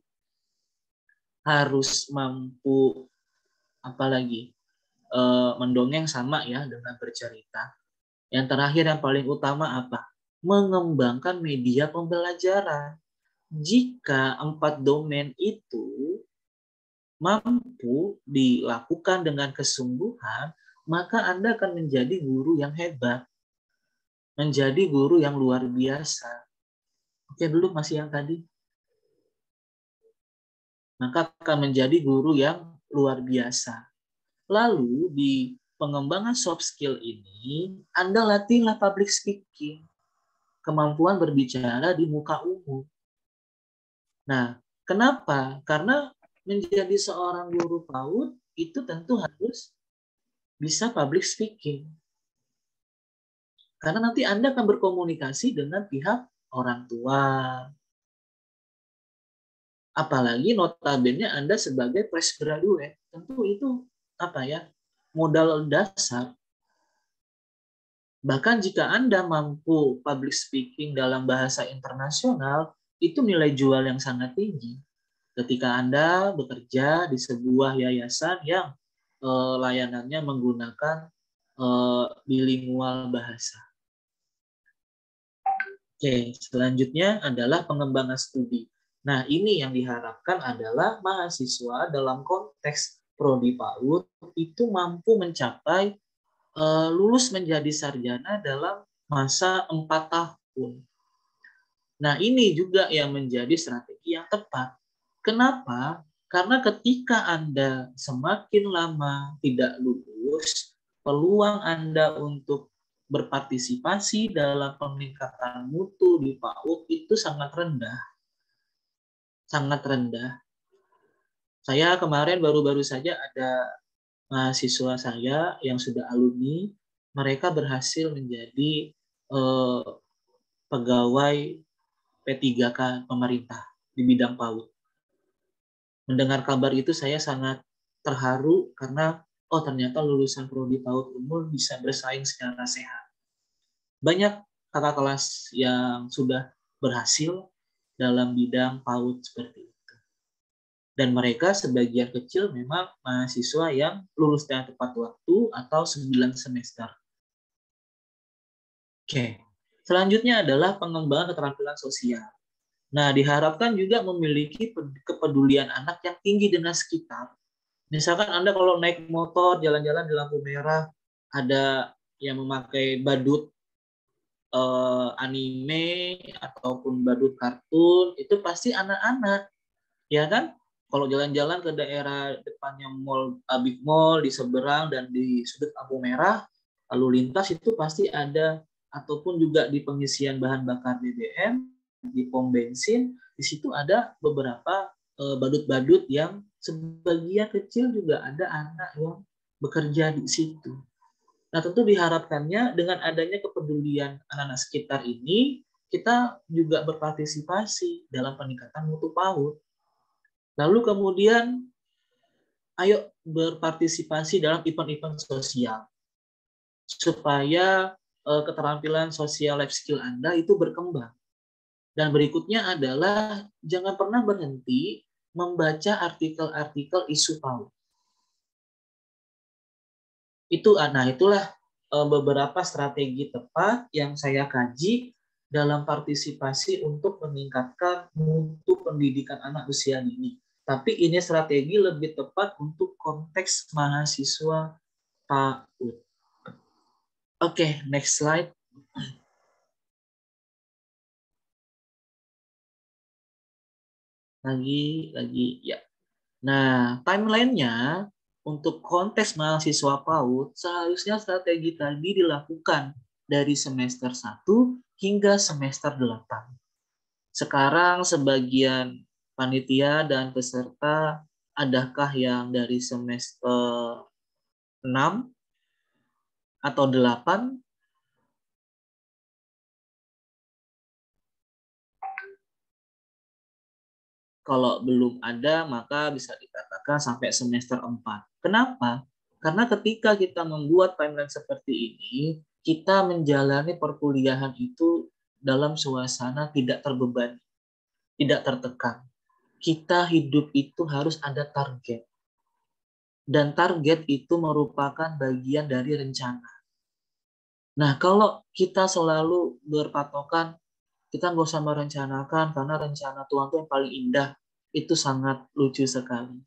harus mampu apalagi mendongeng sama ya dengan bercerita. Yang terakhir yang paling utama apa? Mengembangkan media pembelajaran. Jika 4 domain itu mampu dilakukan dengan kesungguhan, maka Anda akan menjadi guru yang hebat. Menjadi guru yang luar biasa. Oke, dulu masih yang tadi. Maka akan menjadi guru yang luar biasa. Lalu di pengembangan soft skill ini, Anda latihlah public speaking. Kemampuan berbicara di muka umum. Nah, kenapa? Karena menjadi seorang guru PAUD itu tentu harus bisa public speaking. Karena nanti Anda akan berkomunikasi dengan pihak orang tua. Apalagi notabene Anda sebagai fresh graduate, tentu itu modal dasar. Bahkan jika Anda mampu public speaking dalam bahasa internasional, itu nilai jual yang sangat tinggi. Ketika Anda bekerja di sebuah yayasan yang layanannya menggunakan bilingual bahasa. Oke, selanjutnya adalah pengembangan studi. Nah, ini yang diharapkan adalah mahasiswa dalam konteks prodi PAUD itu mampu mencapai lulus menjadi sarjana dalam masa 4 tahun. Nah, ini juga yang menjadi strategi yang tepat. Kenapa? Karena ketika Anda semakin lama tidak lulus, peluang Anda untuk berpartisipasi dalam peningkatan mutu di PAUD itu sangat rendah. Sangat rendah. Saya kemarin baru-baru saja ada mahasiswa saya yang sudah alumni, mereka berhasil menjadi pegawai P3K pemerintah di bidang PAUD. Mendengar kabar itu saya sangat terharu karena ternyata lulusan prodi PAUD umum bisa bersaing secara sehat. Banyak kakak kelas yang sudah berhasil dalam bidang PAUD seperti itu. Dan mereka sebagian kecil memang mahasiswa yang lulus dengan tepat waktu atau 9 semester. Oke. Selanjutnya adalah pengembangan keterampilan sosial. Nah, diharapkan juga memiliki kepedulian anak yang tinggi dengan sekitar. Misalkan Anda kalau naik motor, jalan-jalan di lampu merah, ada yang memakai badut anime ataupun badut kartun, itu pasti anak-anak. Ya kan? Kalau jalan-jalan ke daerah depannya mall, Big Mall di seberang dan di sudut lampu merah, lalu lintas itu pasti ada, ataupun juga di pengisian bahan bakar BBM, di pom bensin, di situ ada beberapa badut-badut yang sebagian kecil juga ada anak yang bekerja di situ. Nah, tentu diharapkannya dengan adanya kepedulian anak-anak sekitar ini, kita juga berpartisipasi dalam peningkatan mutu PAUD. Lalu kemudian, ayo berpartisipasi dalam event-event sosial supaya keterampilan sosial life skill Anda itu berkembang. Dan berikutnya adalah jangan pernah berhenti membaca artikel-artikel isu PAUD. Itulah beberapa strategi tepat yang saya kaji dalam partisipasi untuk meningkatkan mutu pendidikan anak usia dini. Tapi ini strategi lebih tepat untuk konteks mahasiswa PAUD. Oke, next slide. Lagi ya. Nah, timeline-nya untuk konteks mahasiswa PAUD seharusnya strategi tadi dilakukan dari semester 1 hingga semester 8. Sekarang sebagian panitia dan peserta adakah yang dari semester 6 atau 8? Kalau belum ada, maka bisa dikatakan sampai semester 4. Kenapa? Karena ketika kita membuat timeline seperti ini, kita menjalani perkuliahan itu dalam suasana tidak terbebani, tidak tertekan. Kita hidup itu harus ada target. Dan target itu merupakan bagian dari rencana. Nah, kalau kita selalu berpatokan, kita nggak usah merencanakan karena rencana Tuhan itu yang paling indah. Itu sangat lucu sekali.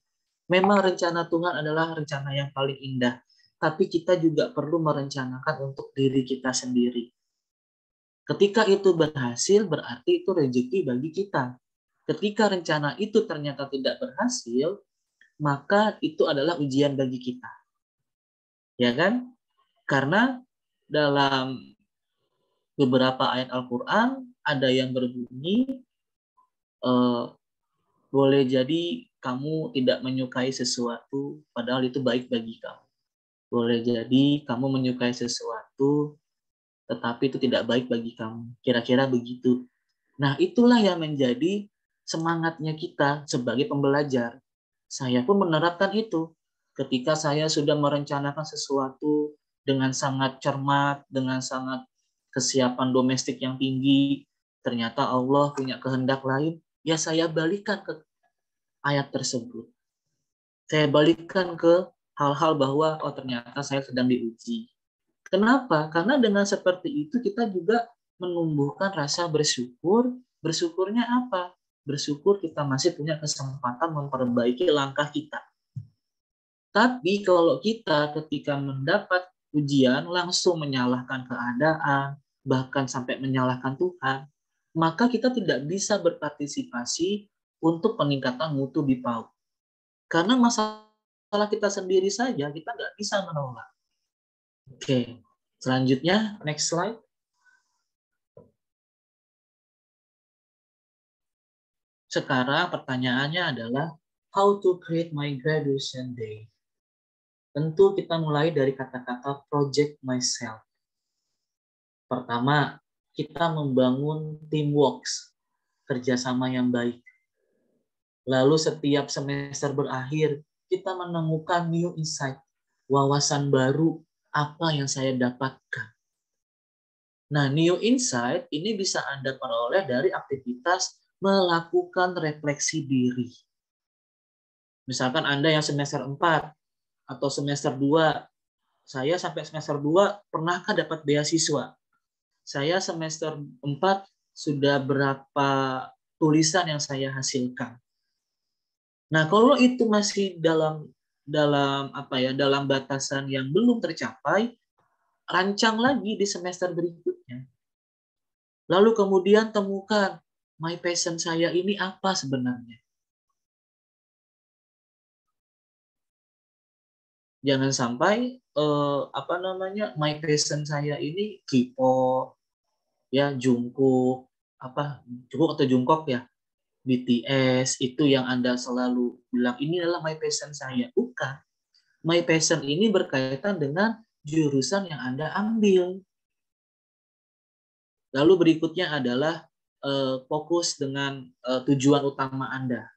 Memang rencana Tuhan adalah rencana yang paling indah. Tapi kita juga perlu merencanakan untuk diri kita sendiri. Ketika itu berhasil, berarti itu rezeki bagi kita. Ketika rencana itu ternyata tidak berhasil, maka itu adalah ujian bagi kita. Ya kan? Karena dalam beberapa ayat Al-Quran ada yang berbunyi boleh jadi kamu tidak menyukai sesuatu padahal itu baik bagi kamu. Boleh jadi kamu menyukai sesuatu tetapi itu tidak baik bagi kamu. Kira-kira begitu. Nah, itulah yang menjadi semangatnya kita sebagai pembelajar. Saya pun menerapkan itu. Ketika saya sudah merencanakan sesuatu dengan sangat cermat, dengan sangat kesiapan domestik yang tinggi, ternyata Allah punya kehendak lain, ya saya balikan ke ayat tersebut. Saya balikan ke hal-hal bahwa, oh ternyata saya sedang diuji. Kenapa? Karena dengan seperti itu kita juga menumbuhkan rasa bersyukur. Bersyukurnya apa? Bersyukur kita masih punya kesempatan memperbaiki langkah kita. Tapi kalau kita ketika mendapat ujian langsung menyalahkan keadaan, bahkan sampai menyalahkan Tuhan, maka kita tidak bisa berpartisipasi untuk peningkatan mutu di PAUD. Karena masalah kita sendiri saja, kita nggak bisa menolak. Oke, selanjutnya, next slide. Sekarang pertanyaannya adalah, how to create my graduation day? Tentu kita mulai dari kata-kata project myself. Pertama, kita membangun teamwork, kerjasama yang baik. Lalu setiap semester berakhir, kita menemukan new insight, wawasan baru, apa yang saya dapatkan. Nah, new insight ini bisa Anda peroleh dari aktivitas melakukan refleksi diri. Misalkan Anda yang semester 4 atau semester 2, saya sampai semester 2 pernahkah dapat beasiswa? Saya semester 4 sudah berapa tulisan yang saya hasilkan. Nah, kalau itu masih dalam batasan yang belum tercapai, rancang lagi di semester berikutnya. Lalu kemudian temukan my passion saya ini apa sebenarnya. Jangan sampai my passion saya ini K-pop, ya Jungkook, Jungkook atau Jungkook ya, BTS, itu yang Anda selalu bilang ini adalah my passion saya. Bukan. My passion ini berkaitan dengan jurusan yang Anda ambil. Lalu berikutnya adalah fokus dengan tujuan utama Anda.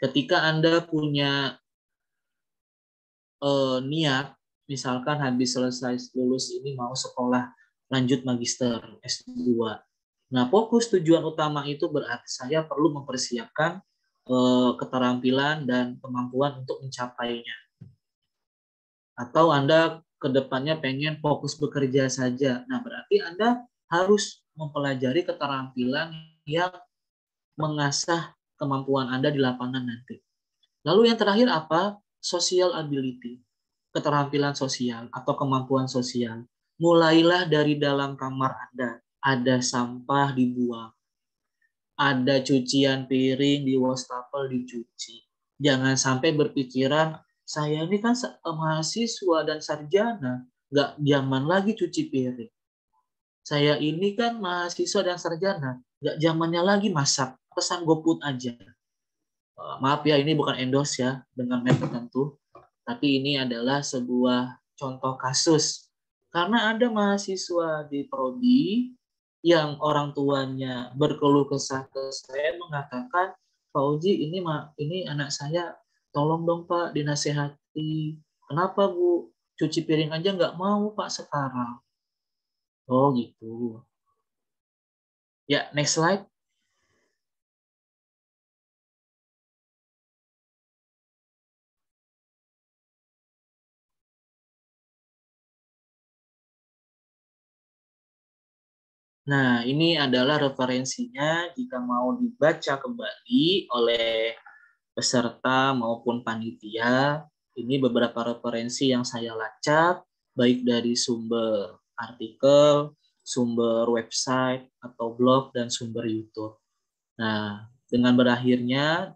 Ketika Anda punya niat, misalkan habis selesai lulus ini mau sekolah lanjut magister S2. Nah, fokus tujuan utama itu berarti saya perlu mempersiapkan keterampilan dan kemampuan untuk mencapainya. Atau Anda ke depannya pengen fokus bekerja saja. Nah, berarti Anda harus mempelajari keterampilan yang mengasah kemampuan Anda di lapangan nanti. Lalu yang terakhir apa? Social ability, keterampilan sosial atau kemampuan sosial. Mulailah dari dalam kamar Anda. Ada sampah dibuang. Ada cucian piring di wastafel dicuci. Jangan sampai berpikiran, saya ini kan mahasiswa dan sarjana, nggak zaman lagi cuci piring. Saya ini kan mahasiswa dan sarjana, nggak zamannya lagi masak, pesan GoFood aja. Maaf ya, ini bukan endorse ya dengan merek tertentu, tapi ini adalah sebuah contoh kasus. Karena ada mahasiswa di prodi yang orang tuanya berkeluh kesah ke saya mengatakan, Pak Uji, ini anak saya, tolong dong Pak dinasehati. Kenapa Bu? Cuci piring aja nggak mau Pak sekarang. Oh gitu. Ya, next slide. Nah, ini adalah referensinya jika mau dibaca kembali oleh peserta maupun panitia. Ini beberapa referensi yang saya lacak, baik dari sumber artikel, sumber website atau blog, dan sumber YouTube. Nah, dengan berakhirnya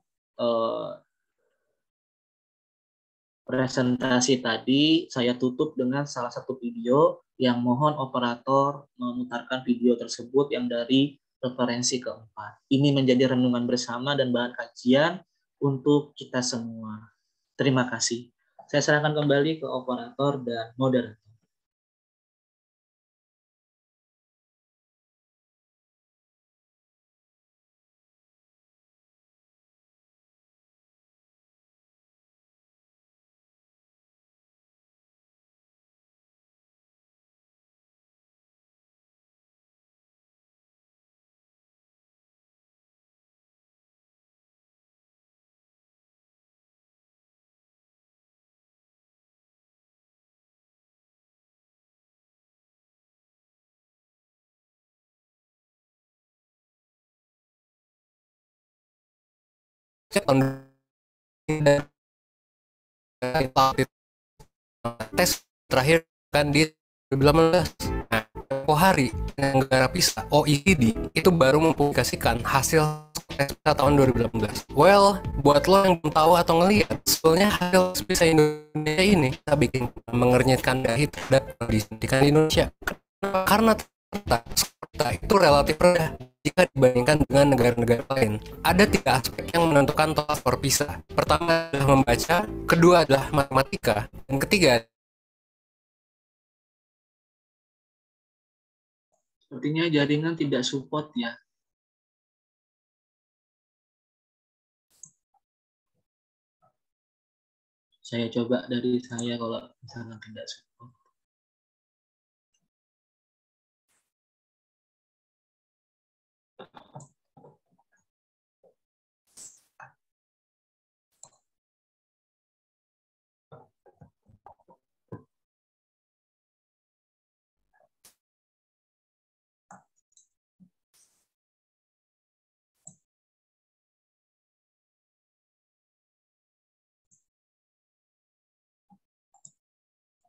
presentasi tadi, saya tutup dengan salah satu video yang mohon operator memutarkan video tersebut yang dari referensi keempat. Ini menjadi renungan bersama dan bahan kajian untuk kita semua. Terima kasih. Saya serahkan kembali ke operator dan moderator. tahun tes terakhir kan di 2018. Nah, tempo hari negara PISA OECD itu baru mempublikasikan hasil tes PISA tahun 2018. Well, buat lo yang belum tahu atau ngelihat, sebetulnya hasil tes PISA Indonesia ini kita bikin mengernyitkan dahi terhadap kondisi pendidikan di Indonesia. Karena ternyata itu relatif rendah jika dibandingkan dengan negara-negara lain. Ada 3 aspek yang menentukan total skor PISA. Pertama adalah membaca, kedua adalah matematika, dan ketiga Sepertinya jaringan tidak support ya. Saya coba dari saya kalau misalnya tidak support.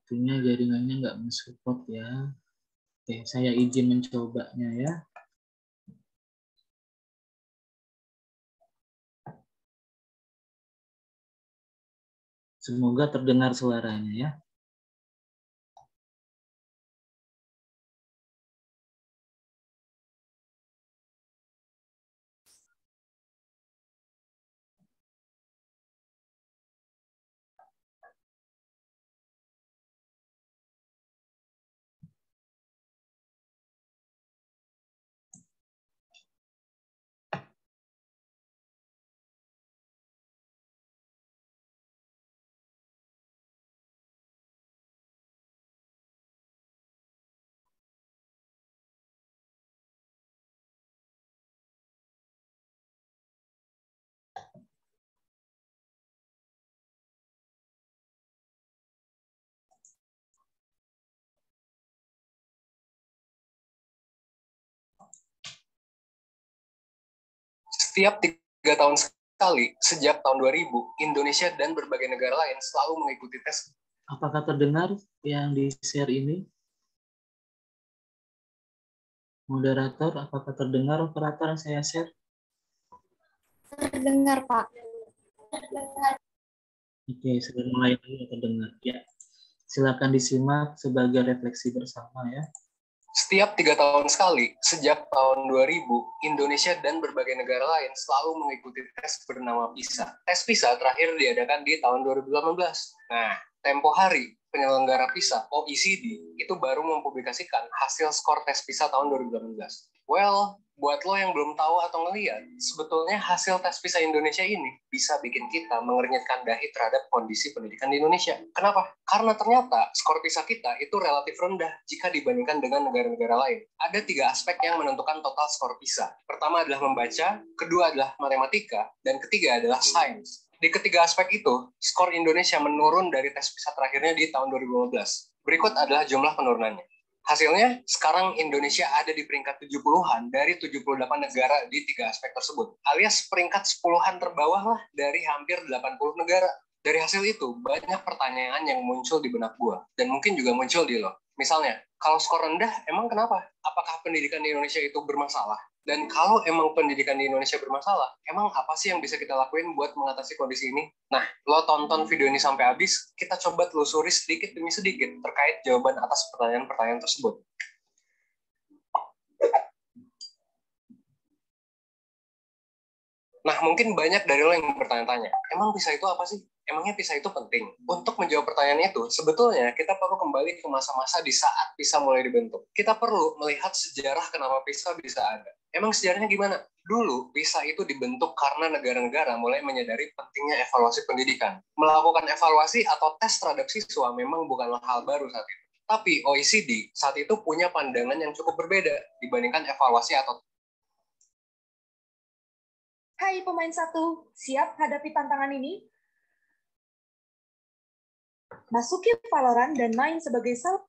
Sepertinya jaringannya nggak mensupport ya. Oke, saya izin mencobanya ya. Semoga terdengar suaranya ya. setiap 3 tahun sekali, sejak tahun 2000, Indonesia dan berbagai negara lain selalu mengikuti tes. Apakah terdengar yang di-share ini? Moderator, apakah terdengar operator yang saya share? Terdengar, Pak. Oke, sudah mulai terdengar. Ya, silakan disimak sebagai refleksi bersama ya. Setiap 3 tahun sekali, sejak tahun 2000, Indonesia dan berbagai negara lain selalu mengikuti tes bernama PISA. Tes PISA terakhir diadakan di tahun 2018. Nah, tempo hari, penyelenggara PISA OECD itu baru mempublikasikan hasil skor tes PISA tahun 2018. Well, buat lo yang belum tahu atau ngeliat, sebetulnya hasil tes PISA Indonesia ini bisa bikin kita mengernyitkan dahi terhadap kondisi pendidikan di Indonesia. Kenapa? Karena ternyata skor PISA kita itu relatif rendah jika dibandingkan dengan negara-negara lain. Ada 3 aspek yang menentukan total skor PISA. Pertama adalah membaca, kedua adalah matematika, dan ketiga adalah sains. Di ketiga aspek itu, skor Indonesia menurun dari tes PISA terakhirnya di tahun 2015. Berikut adalah jumlah penurunannya. Hasilnya, sekarang Indonesia ada di peringkat 70-an dari 78 negara di 3 aspek tersebut. Alias peringkat 10-an terbawah lah dari hampir 80 negara. Dari hasil itu, banyak pertanyaan yang muncul di benak gua. Dan mungkin juga muncul di lo. Misalnya, kalau skor rendah, emang kenapa? Apakah pendidikan di Indonesia itu bermasalah? Dan kalau emang pendidikan di Indonesia bermasalah, emang apa sih yang bisa kita lakuin buat mengatasi kondisi ini? Nah, lo tonton video ini sampai habis, kita coba telusuri sedikit demi sedikit terkait jawaban atas pertanyaan-pertanyaan tersebut. Nah, mungkin banyak dari lo yang bertanya-tanya, emang PISA itu apa sih? Emangnya PISA itu penting? Untuk menjawab pertanyaan itu, sebetulnya kita perlu kembali ke masa-masa di saat PISA mulai dibentuk. Kita perlu melihat sejarah kenapa PISA bisa ada. Emang sejarahnya gimana? Dulu, PISA itu dibentuk karena negara-negara mulai menyadari pentingnya evaluasi pendidikan. Melakukan evaluasi atau tes terhadap siswa memang bukanlah hal baru saat itu. Tapi OECD saat itu punya pandangan yang cukup berbeda dibandingkan evaluasi atau Hai pemain 1, siap hadapi tantangan ini? Masuki Valorant dan main sebagai salah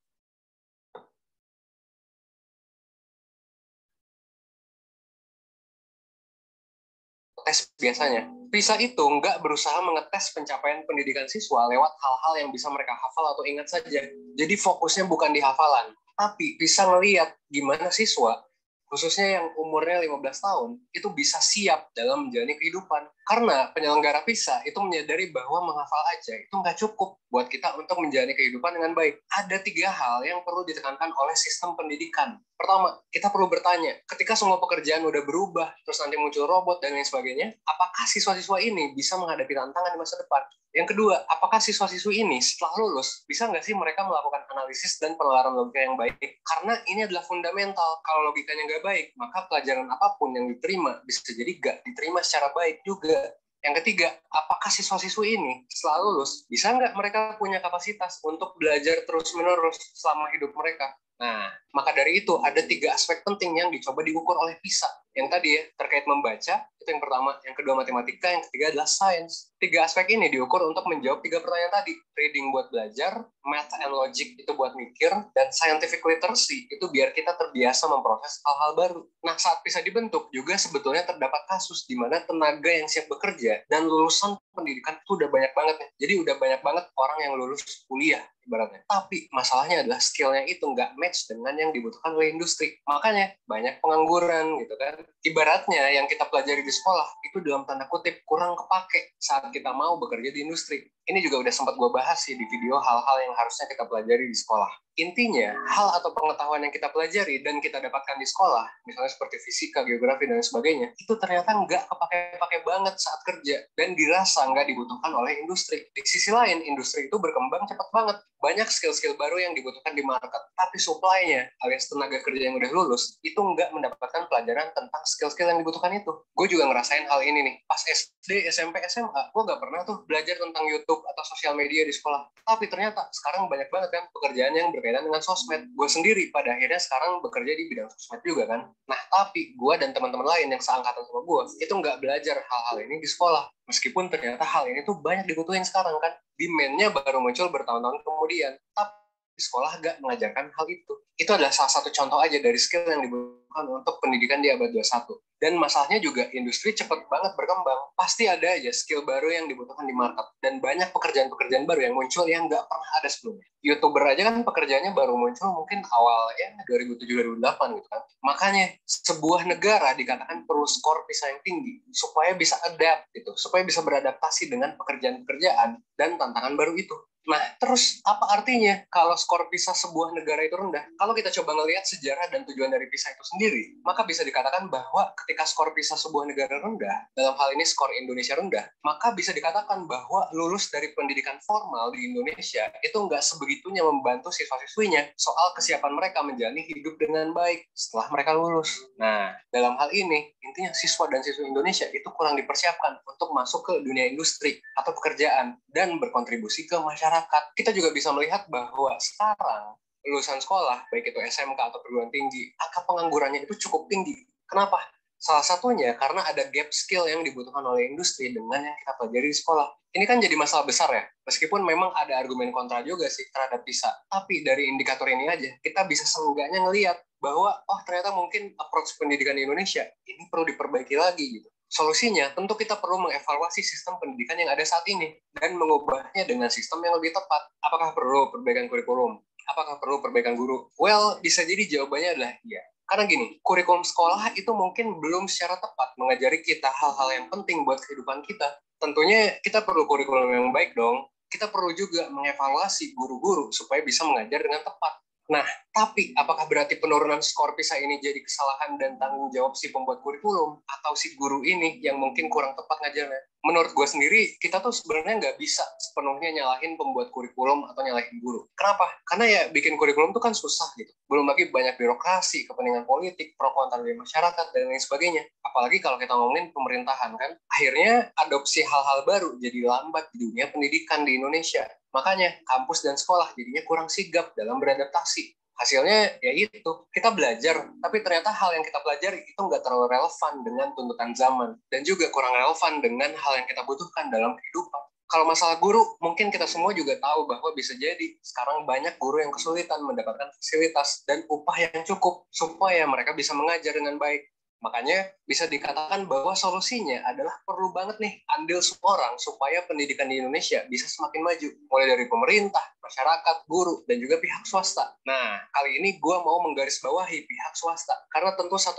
tes biasanya. PISA itu nggak berusaha mengetes pencapaian pendidikan siswa lewat hal-hal yang bisa mereka hafal atau ingat saja. Jadi fokusnya bukan di hafalan, tapi bisa ngelihat gimana siswa, khususnya yang umurnya 15 tahun, itu bisa siap dalam menjalani kehidupan. Karena penyelenggara PISA itu menyadari bahwa menghafal aja itu nggak cukup buat kita untuk menjalani kehidupan dengan baik. Ada 3 hal yang perlu ditekankan oleh sistem pendidikan. Pertama, kita perlu bertanya, ketika semua pekerjaan udah berubah, terus nanti muncul robot dan lain sebagainya, apakah siswa-siswa ini bisa menghadapi tantangan di masa depan? Yang kedua, apakah siswa-siswi ini setelah lulus, bisa nggak sih mereka melakukan analisis dan penalaran logika yang baik? Karena ini adalah fundamental. Kalau logikanya nggak baik, maka pelajaran apapun yang diterima bisa jadi nggak diterima secara baik juga. Yang ketiga, apakah siswa-siswi ini setelah lulus, bisa nggak mereka punya kapasitas untuk belajar terus-menerus selama hidup mereka? Nah, maka dari itu ada 3 aspek penting yang dicoba diukur oleh PISA. Yang tadi ya, terkait membaca, itu yang pertama. Yang kedua matematika, yang ketiga adalah sains. 3 aspek ini diukur untuk menjawab 3 pertanyaan tadi. Reading buat belajar, math and logic itu buat mikir, dan scientific literacy itu biar kita terbiasa memproses hal-hal baru. Nah, saat PISA dibentuk, juga sebetulnya terdapat kasus di mana tenaga yang siap bekerja dan lulusan pendidikan itu udah banyak banget nih. Jadi udah banyak banget orang yang lulus kuliah ibaratnya. Tapi masalahnya adalah skill-nya itu nggak match dengan yang dibutuhkan oleh industri. Makanya banyak pengangguran gitu kan. Ibaratnya yang kita pelajari di sekolah itu dalam tanda kutip kurang kepake saat kita mau bekerja di industri. Ini juga udah sempat gue bahas sih di video hal-hal yang harusnya kita pelajari di sekolah. Intinya, hal atau pengetahuan yang kita pelajari dan kita dapatkan di sekolah, misalnya seperti fisika, geografi, dan sebagainya, itu ternyata nggak kepake-pake banget saat kerja dan dirasa nggak dibutuhkan oleh industri. Di sisi lain, industri itu berkembang cepat banget. Banyak skill-skill baru yang dibutuhkan di market, tapi supply-nya, alias tenaga kerja yang udah lulus, itu nggak mendapatkan pelajaran tentang skill-skill yang dibutuhkan itu. Gue juga ngerasain hal ini nih. Pas SD, SMP, SMA, gue nggak pernah tuh belajar tentang YouTube atau sosial media di sekolah. Tapi ternyata sekarang banyak banget kan pekerjaan yang berkaitan dengan sosmed. Gue sendiri pada akhirnya sekarang bekerja di bidang sosmed juga kan. Nah, tapi gue dan teman-teman lain yang seangkatan sama gue, itu nggak belajar hal-hal ini di sekolah. Meskipun ternyata hal ini tuh banyak dibutuhin sekarang kan. Demand-nya baru muncul bertahun-tahun kemudian. Tapi di sekolah nggak mengajarkan hal itu. Itu adalah salah satu contoh aja dari skill yang dibutuhkan untuk pendidikan di abad 21. Dan masalahnya juga industri cepat banget berkembang. Pasti ada aja skill baru yang dibutuhkan di market. Dan banyak pekerjaan-pekerjaan baru yang muncul yang nggak pernah ada sebelumnya. YouTuber aja kan pekerjaannya baru muncul mungkin awal ya 2007-2008 gitu kan. Makanya sebuah negara dikatakan perlu skor PISA yang tinggi supaya bisa adapt gitu, supaya bisa beradaptasi dengan pekerjaan-pekerjaan dan tantangan baru itu. Nah, terus apa artinya kalau skor PISA sebuah negara itu rendah? Kalau kita coba ngelihat sejarah dan tujuan dari PISA itu sendiri, maka bisa dikatakan bahwa ketika skor PISA sebuah negara rendah, dalam hal ini skor Indonesia rendah, maka bisa dikatakan bahwa lulus dari pendidikan formal di Indonesia itu nggak sebegitunya membantu siswa-siswinya soal kesiapan mereka menjalani hidup dengan baik setelah mereka lulus. Nah, dalam hal ini, intinya siswa dan siswi Indonesia itu kurang dipersiapkan untuk masuk ke dunia industri atau pekerjaan dan berkontribusi ke masyarakat. Kita juga bisa melihat bahwa sekarang lulusan sekolah, baik itu SMK atau perguruan tinggi, angka penganggurannya itu cukup tinggi. Kenapa? Salah satunya karena ada gap skill yang dibutuhkan oleh industri dengan yang kita pelajari di sekolah. Ini kan jadi masalah besar ya, meskipun memang ada argumen kontra juga sih terhadap PISA. Tapi dari indikator ini aja, kita bisa seenggaknya ngelihat bahwa, oh ternyata mungkin approach pendidikan di Indonesia ini perlu diperbaiki lagi gitu. Solusinya, tentu kita perlu mengevaluasi sistem pendidikan yang ada saat ini dan mengubahnya dengan sistem yang lebih tepat. Apakah perlu perbaikan kurikulum? Apakah perlu perbaikan guru? Well, bisa jadi jawabannya adalah iya. Karena gini, kurikulum sekolah itu mungkin belum secara tepat mengajari kita hal-hal yang penting buat kehidupan kita. Tentunya kita perlu kurikulum yang baik dong. Kita perlu juga mengevaluasi guru-guru supaya bisa mengajar dengan tepat. Nah, tapi apakah berarti penurunan skor PISA ini jadi kesalahan dan tanggung jawab si pembuat kurikulum atau si guru ini yang mungkin kurang tepat ngajarnya? Menurut gue sendiri, kita tuh sebenarnya nggak bisa sepenuhnya nyalahin pembuat kurikulum atau nyalahin guru. Kenapa? Karena ya bikin kurikulum tuh kan susah gitu. Belum lagi banyak birokrasi, kepentingan politik, pro kontra dari masyarakat, dan lain sebagainya. Apalagi kalau kita ngomongin pemerintahan kan, akhirnya adopsi hal-hal baru jadi lambat di dunia pendidikan di Indonesia. Makanya kampus dan sekolah jadinya kurang sigap dalam beradaptasi. Hasilnya ya itu, kita belajar, tapi ternyata hal yang kita pelajari itu nggak terlalu relevan dengan tuntutan zaman, dan juga kurang relevan dengan hal yang kita butuhkan dalam kehidupan. Kalau masalah guru, mungkin kita semua juga tahu bahwa bisa jadi sekarang banyak guru yang kesulitan mendapatkan fasilitas dan upah yang cukup supaya mereka bisa mengajar dengan baik. Makanya bisa dikatakan bahwa solusinya adalah perlu banget nih andil semua orang supaya pendidikan di Indonesia bisa semakin maju. Mulai dari pemerintah, masyarakat, guru, dan juga pihak swasta. Nah, kali ini gue mau menggarisbawahi pihak swasta. Karena tentu 1%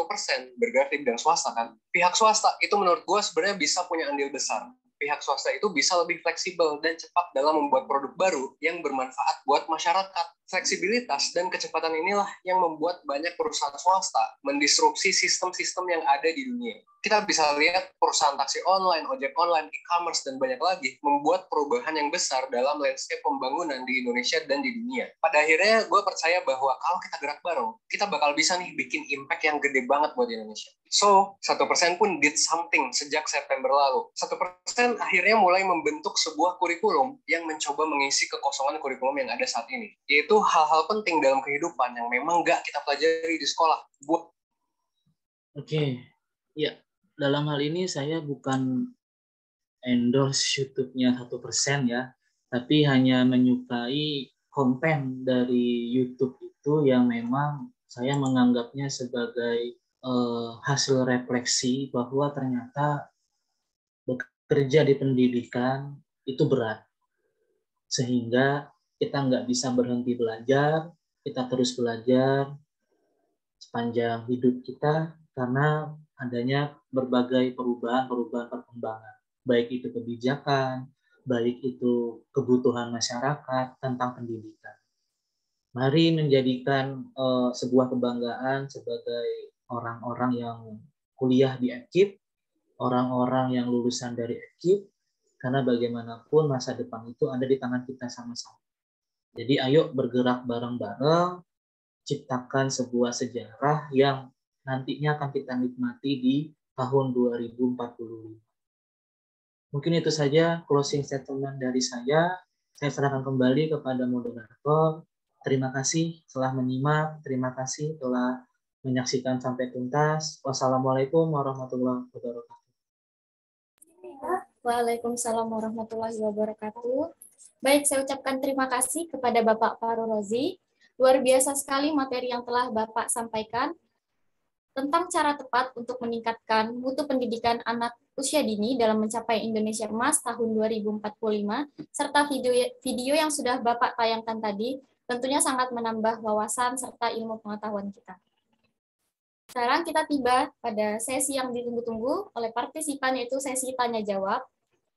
bergerak di bidang swasta kan. Pihak swasta itu menurut gue sebenarnya bisa punya andil besar. Pihak swasta itu bisa lebih fleksibel dan cepat dalam membuat produk baru yang bermanfaat buat masyarakat. Fleksibilitas dan kecepatan inilah yang membuat banyak perusahaan swasta mendisrupsi sistem-sistem yang ada di dunia. Kita bisa lihat perusahaan taksi online, ojek online, e-commerce, dan banyak lagi membuat perubahan yang besar dalam landscape pembangunan di Indonesia dan di dunia. Pada akhirnya, gue percaya bahwa kalau kita gerak bareng, kita bakal bisa nih bikin impact yang gede banget buat Indonesia. So, 1% pun did something sejak September lalu. 1% akhirnya mulai membentuk sebuah kurikulum yang mencoba mengisi kekosongan kurikulum yang ada saat ini. Yaitu hal-hal penting dalam kehidupan yang memang nggak kita pelajari di sekolah. Oke, ya. Dalam hal ini saya bukan endorse YouTube-nya 1% ya, tapi hanya menyukai konten dari YouTube itu yang memang saya menganggapnya sebagai hasil refleksi bahwa ternyata bekerja di pendidikan itu berat. Sehingga kita nggak bisa berhenti belajar, kita terus belajar sepanjang hidup kita karena adanya berbagai perubahan perkembangan, baik itu kebijakan, baik itu kebutuhan masyarakat tentang pendidikan. Mari menjadikan sebuah kebanggaan sebagai orang-orang yang kuliah di FKIP, orang-orang yang lulusan dari FKIP, karena bagaimanapun masa depan itu ada di tangan kita sama-sama. Jadi ayo bergerak bareng-bareng, ciptakan sebuah sejarah yang nantinya akan kita nikmati di tahun 2045. Mungkin itu saja closing statement dari saya. Saya serahkan kembali kepada moderator. Terima kasih telah menyimak, terima kasih telah menyaksikan sampai tuntas. Wassalamualaikum warahmatullahi wabarakatuh. Waalaikumsalam warahmatullahi wabarakatuh. Baik, saya ucapkan terima kasih kepada Bapak Farul Rozi. Luar biasa sekali materi yang telah Bapak sampaikan tentang cara tepat untuk meningkatkan mutu pendidikan anak usia dini dalam mencapai Indonesia Emas tahun 2045, serta video yang sudah Bapak tayangkan tadi, tentunya sangat menambah wawasan serta ilmu pengetahuan kita. Sekarang kita tiba pada sesi yang ditunggu-tunggu oleh partisipan, yaitu sesi tanya-jawab.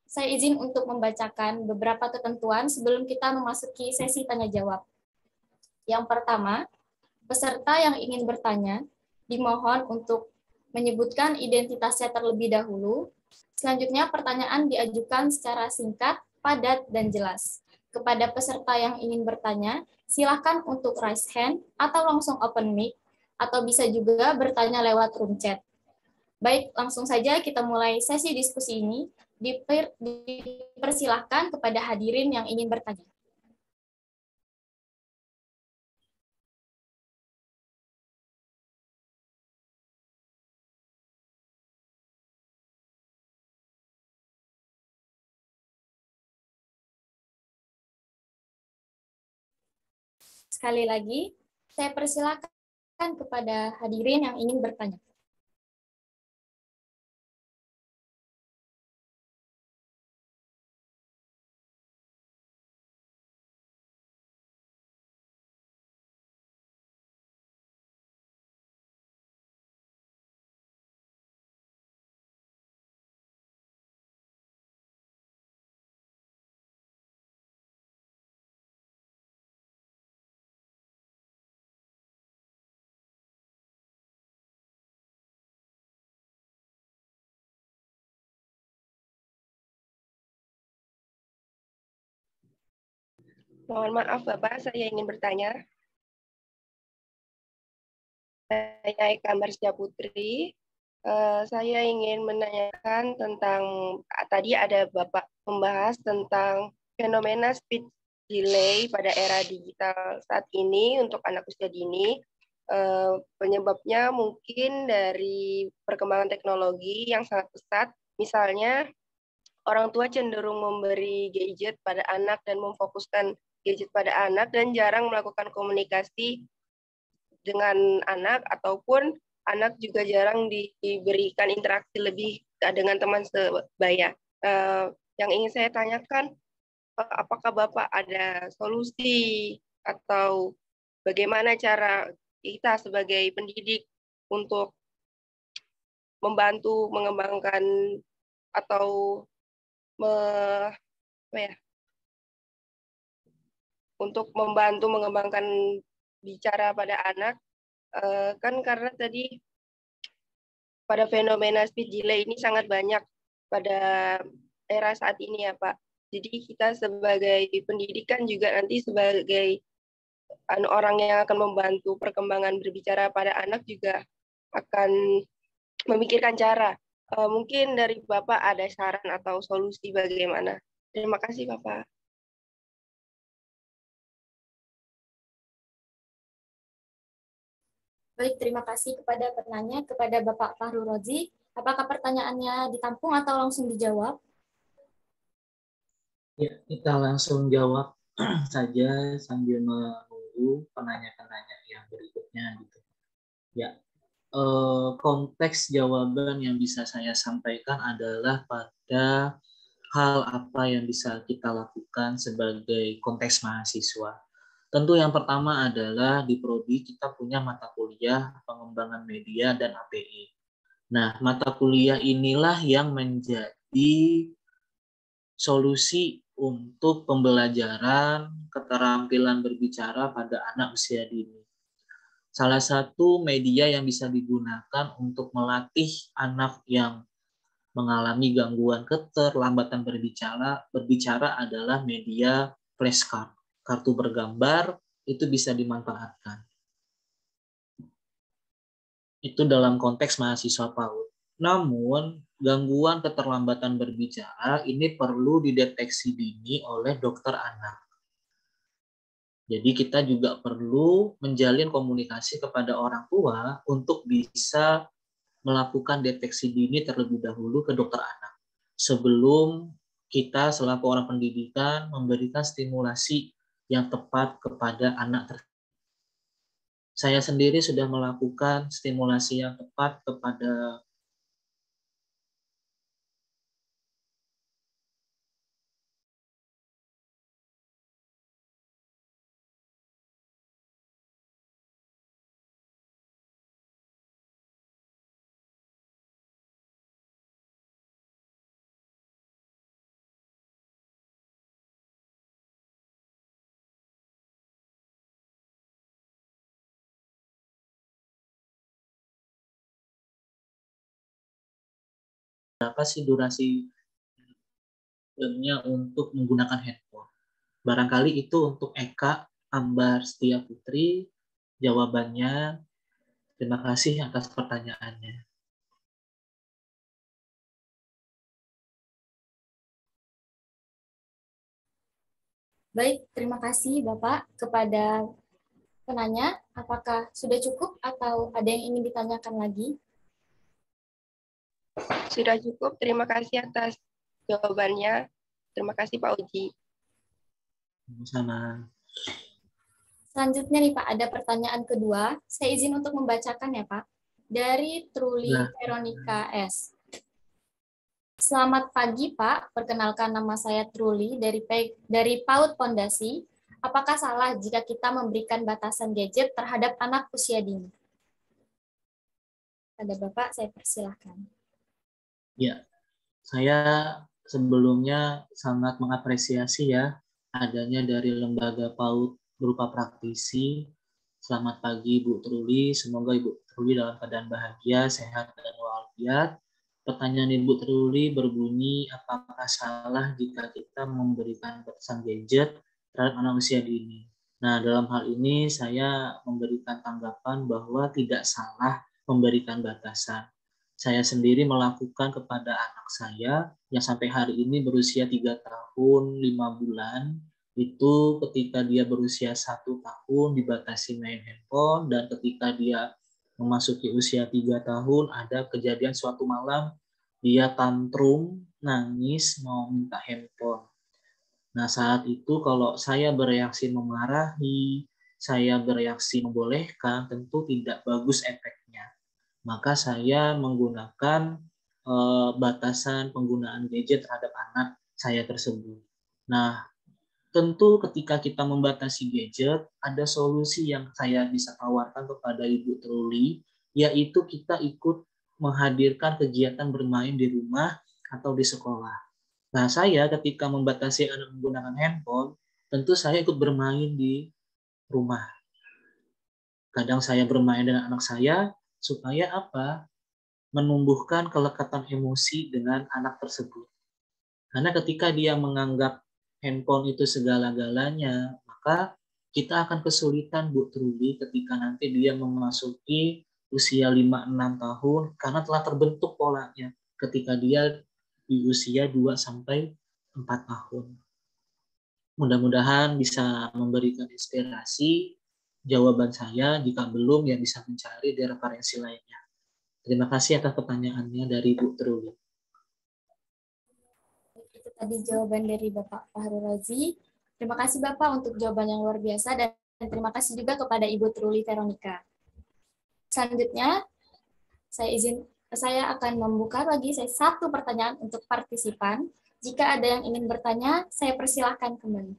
Saya izin untuk membacakan beberapa ketentuan sebelum kita memasuki sesi tanya-jawab. Yang pertama, peserta yang ingin bertanya dimohon untuk menyebutkan identitasnya terlebih dahulu. Selanjutnya, pertanyaan diajukan secara singkat, padat, dan jelas. Kepada peserta yang ingin bertanya, silakan untuk raise hand atau langsung open mic, atau bisa juga bertanya lewat room chat. Baik, langsung saja kita mulai sesi diskusi ini. Dipersilahkan kepada hadirin yang ingin bertanya. Sekali lagi, saya persilakan kepada hadirin yang ingin bertanya. Mohon maaf Bapak, saya ingin bertanya. Saya Eka Marsya Putri. Saya ingin menanyakan tentang, tadi ada Bapak membahas tentang fenomena speech delay pada era digital saat ini untuk anak usia dini. Penyebabnya mungkin dari perkembangan teknologi yang sangat pesat. Misalnya, orang tua cenderung memberi gadget pada anak dan memfokuskan gadget pada anak dan jarang melakukan komunikasi dengan anak, ataupun anak juga jarang diberikan interaksi lebih dengan teman sebaya. Yang ingin saya tanyakan, apakah Bapak ada solusi atau bagaimana cara kita sebagai pendidik untuk membantu mengembangkan atau untuk membantu mengembangkan bicara pada anak, kan karena tadi pada fenomena speech delay ini sangat banyak pada era saat ini ya Pak. Jadi kita sebagai pendidikan juga nanti sebagai orang yang akan membantu perkembangan berbicara pada anak juga akan memikirkan cara. Mungkin dari Bapak ada saran atau solusi bagaimana? Terima kasih Bapak. Baik, terima kasih kepada penanya, kepada Bapak Fahru Rozi. Apakah pertanyaannya ditampung atau langsung dijawab? Ya, kita langsung jawab saja sambil menunggu penanya-penanya yang berikutnya gitu. Ya, konteks jawaban yang bisa saya sampaikan adalah pada hal apa yang bisa kita lakukan sebagai konteks mahasiswa. Tentu yang pertama adalah di Prodi kita punya mata kuliah pengembangan media dan API. Nah, mata kuliah inilah yang menjadi solusi untuk pembelajaran keterampilan berbicara pada anak usia dini. Salah satu media yang bisa digunakan untuk melatih anak yang mengalami gangguan keterlambatan berbicara adalah media flashcard. Kartu bergambar itu bisa dimanfaatkan. Itu dalam konteks mahasiswa PAUD. Namun, gangguan keterlambatan berbicara ini perlu dideteksi dini oleh dokter anak. Jadi kita juga perlu menjalin komunikasi kepada orang tua untuk bisa melakukan deteksi dini terlebih dahulu ke dokter anak. Sebelum kita selaku orang pendidikan memberikan stimulasi yang tepat kepada anak tersebut. Saya sendiri sudah melakukan stimulasi yang tepat kepada berapa sih durasi filmnya untuk menggunakan handphone. Barangkali itu untuk Eka Ambar Setia Putri. Jawabannya, terima kasih atas pertanyaannya. Baik, terima kasih Bapak kepada penanya. Apakah sudah cukup atau ada yang ingin ditanyakan lagi? Sudah cukup, terima kasih atas jawabannya. Terima kasih Pak Uji. Sama. Selanjutnya nih Pak, ada pertanyaan kedua. Saya izin untuk membacakan ya Pak. Dari Truli Veronica S. Selamat pagi Pak, perkenalkan nama saya Truli dari PAUD Fondasi. Apakah salah jika kita memberikan batasan gadget terhadap anak usia dini? Pada Bapak, saya persilahkan. Ya, saya sebelumnya sangat mengapresiasi ya adanya dari lembaga PAUD berupa praktisi. Selamat pagi Bu Truli, semoga Ibu Truli dalam keadaan bahagia, sehat dan walafiat. Pertanyaan Ibu Truli berbunyi, apakah salah jika kita memberikan batasan gadget terhadap anak usia dini? Nah, dalam hal ini saya memberikan tanggapan bahwa tidak salah memberikan batasan. Saya sendiri melakukan kepada anak saya yang sampai hari ini berusia 3 tahun 5 bulan, itu ketika dia berusia 1 tahun dibatasi main handphone, dan ketika dia memasuki usia 3 tahun ada kejadian suatu malam dia tantrum, nangis, mau minta handphone. Nah saat itu kalau saya bereaksi memarahi, saya bereaksi membolehkan, tentu tidak bagus efeknya. maka saya menggunakan batasan penggunaan gadget terhadap anak saya tersebut. Nah, tentu ketika kita membatasi gadget, ada solusi yang saya bisa tawarkan kepada Ibu Truli, yaitu kita ikut menghadirkan kegiatan bermain di rumah atau di sekolah. Nah, saya ketika membatasi anak menggunakan handphone, tentu saya ikut bermain di rumah. Kadang saya bermain dengan anak saya, supaya apa? Menumbuhkan kelekatan emosi dengan anak tersebut. Karena ketika dia menganggap handphone itu segala-galanya, maka kita akan kesulitan, Bu Truli, ketika nanti dia memasuki usia 5-6 tahun, karena telah terbentuk polanya ketika dia di usia 2-4 tahun. Mudah-mudahan bisa memberikan inspirasi. Jawaban saya, jika belum, ya bisa mencari di referensi lainnya. Terima kasih atas pertanyaannya dari Bu Truli. Itu tadi jawaban dari Bapak Fahrul Razi. Terima kasih Bapak untuk jawaban yang luar biasa, dan terima kasih juga kepada Ibu Truli Veronica. Selanjutnya, saya akan membuka lagi satu pertanyaan untuk partisipan. Jika ada yang ingin bertanya, saya persilahkan kembali.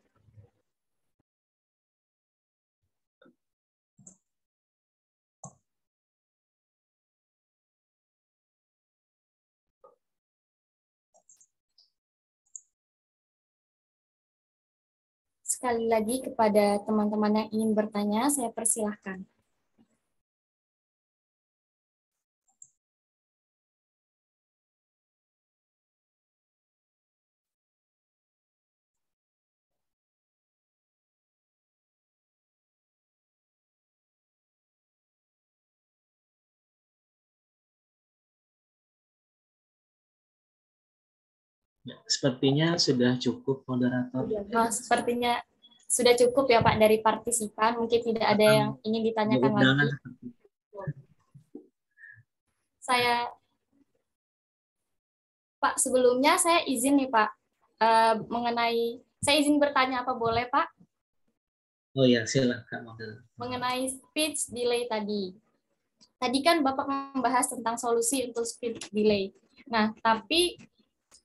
Sekali lagi kepada teman-teman yang ingin bertanya, saya persilahkan. Ya, sepertinya sudah cukup, moderator. Sepertinya sudah cukup ya Pak dari partisipan. Mungkin tidak ada yang ingin ditanyakan lagi. Pak, sebelumnya saya izin nih Pak, saya izin bertanya, apa boleh Pak? Oh ya, silakan. Mengenai speech delay tadi. Tadi kan Bapak membahas tentang solusi untuk speech delay. Nah, tapi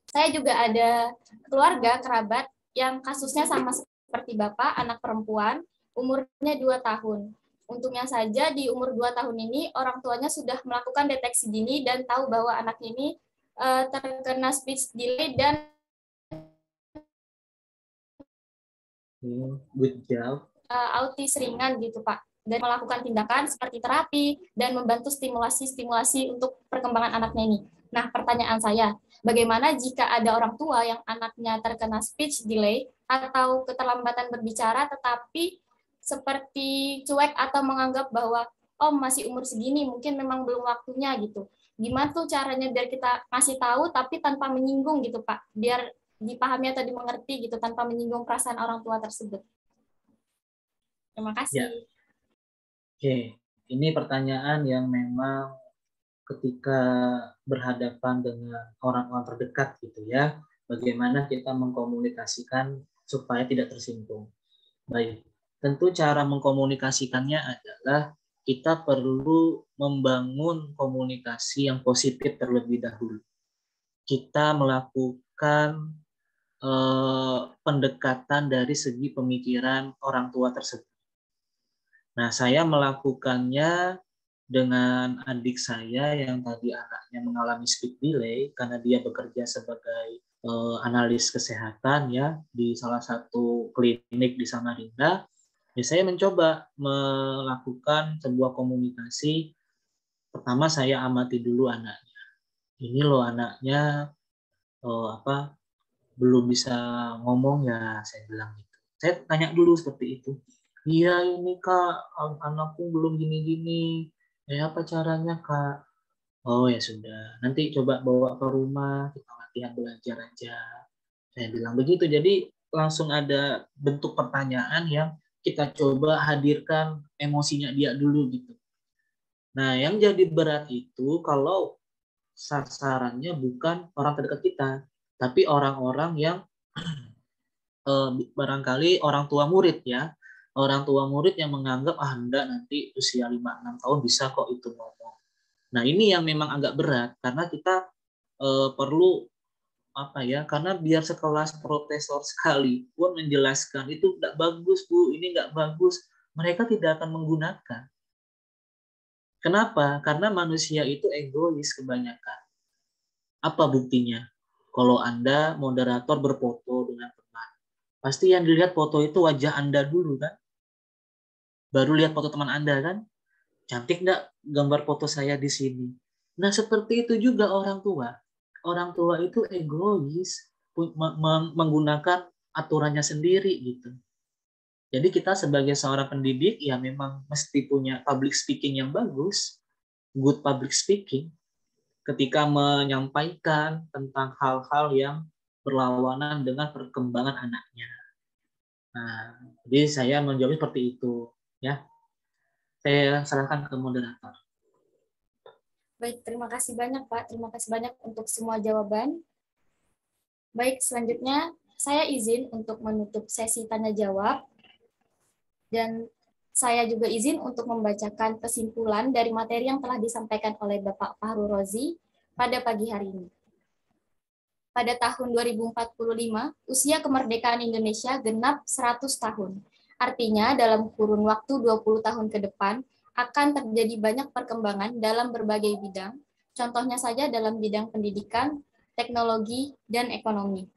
saya juga ada keluarga, kerabat, yang kasusnya sama seperti Bapak, anak perempuan, umurnya 2 tahun. Untungnya saja di umur 2 tahun ini, orang tuanya sudah melakukan deteksi dini dan tahu bahwa anak ini terkena speech delay dan autis ringan gitu Pak, dan melakukan tindakan seperti terapi dan membantu stimulasi untuk perkembangan anaknya ini. Nah, pertanyaan saya, bagaimana jika ada orang tua yang anaknya terkena speech delay atau keterlambatan berbicara tetapi seperti cuek atau menganggap bahwa masih umur segini, mungkin memang belum waktunya gitu. Gimana tuh caranya biar kita ngasih tahu tapi tanpa menyinggung gitu Pak, biar dipahami atau dimengerti gitu tanpa menyinggung perasaan orang tua tersebut. Terima kasih. Ya. Oke, ini pertanyaan yang memang ketika berhadapan dengan orang-orang terdekat gitu ya, bagaimana kita mengkomunikasikan supaya tidak tersinggung. Baik, tentu cara mengkomunikasikannya adalah kita perlu membangun komunikasi yang positif terlebih dahulu. Kita melakukan pendekatan dari segi pemikiran orang tua tersebut. Nah, saya melakukannya dengan adik saya yang tadi anaknya mengalami speech delay karena dia bekerja sebagai analis kesehatan ya di salah satu klinik di Samarinda. Ya, saya mencoba melakukan sebuah komunikasi. Pertama saya amati dulu anaknya. Ini loh anaknya belum bisa ngomong ya, saya bilang gitu. Saya tanya dulu seperti itu. Iya ini Kak, anakku belum gini-gini. Apa caranya Kak? Oh ya sudah, nanti coba bawa ke rumah, kita latihan belajar aja. Saya bilang begitu, jadi langsung ada bentuk pertanyaan yang kita coba hadirkan emosinya dia dulu gitu. Nah yang jadi berat itu kalau sasarannya bukan orang terdekat kita, tapi orang-orang yang barangkali orang tua murid ya. Orang tua murid yang menganggap enggak nanti usia 5-6 tahun bisa kok itu ngomong. Nah, ini yang memang agak berat karena kita perlu apa ya? Karena biar sekelas profesor sekali pun menjelaskan itu tidak bagus Bu, ini nggak bagus, mereka tidak akan menggunakan. Kenapa? Karena manusia itu egois kebanyakan. Apa buktinya? Kalau Anda moderator berfoto dengan teman, pasti yang dilihat foto itu wajah Anda dulu kan? Baru lihat foto teman Anda kan? Cantik nggak gambar foto saya di sini? Nah, seperti itu juga orang tua. Orang tua itu egois, menggunakan aturannya sendiri gitu. Jadi kita sebagai seorang pendidik ya memang mesti punya public speaking yang bagus, good public speaking, ketika menyampaikan tentang hal-hal yang berlawanan dengan perkembangan anaknya. Nah, jadi saya menjawab seperti itu, ya. Saya serahkan ke moderator. Baik, terima kasih banyak Pak. Terima kasih banyak untuk semua jawaban. Baik, selanjutnya saya izin untuk menutup sesi tanya jawab. Dan saya juga izin untuk membacakan kesimpulan dari materi yang telah disampaikan oleh Bapak Fahru Rozi pada pagi hari ini. Pada tahun 2045, usia kemerdekaan Indonesia genap 100 tahun. Artinya dalam kurun waktu 20 tahun ke depan akan terjadi banyak perkembangan dalam berbagai bidang, contohnya saja dalam bidang pendidikan, teknologi, dan ekonomi.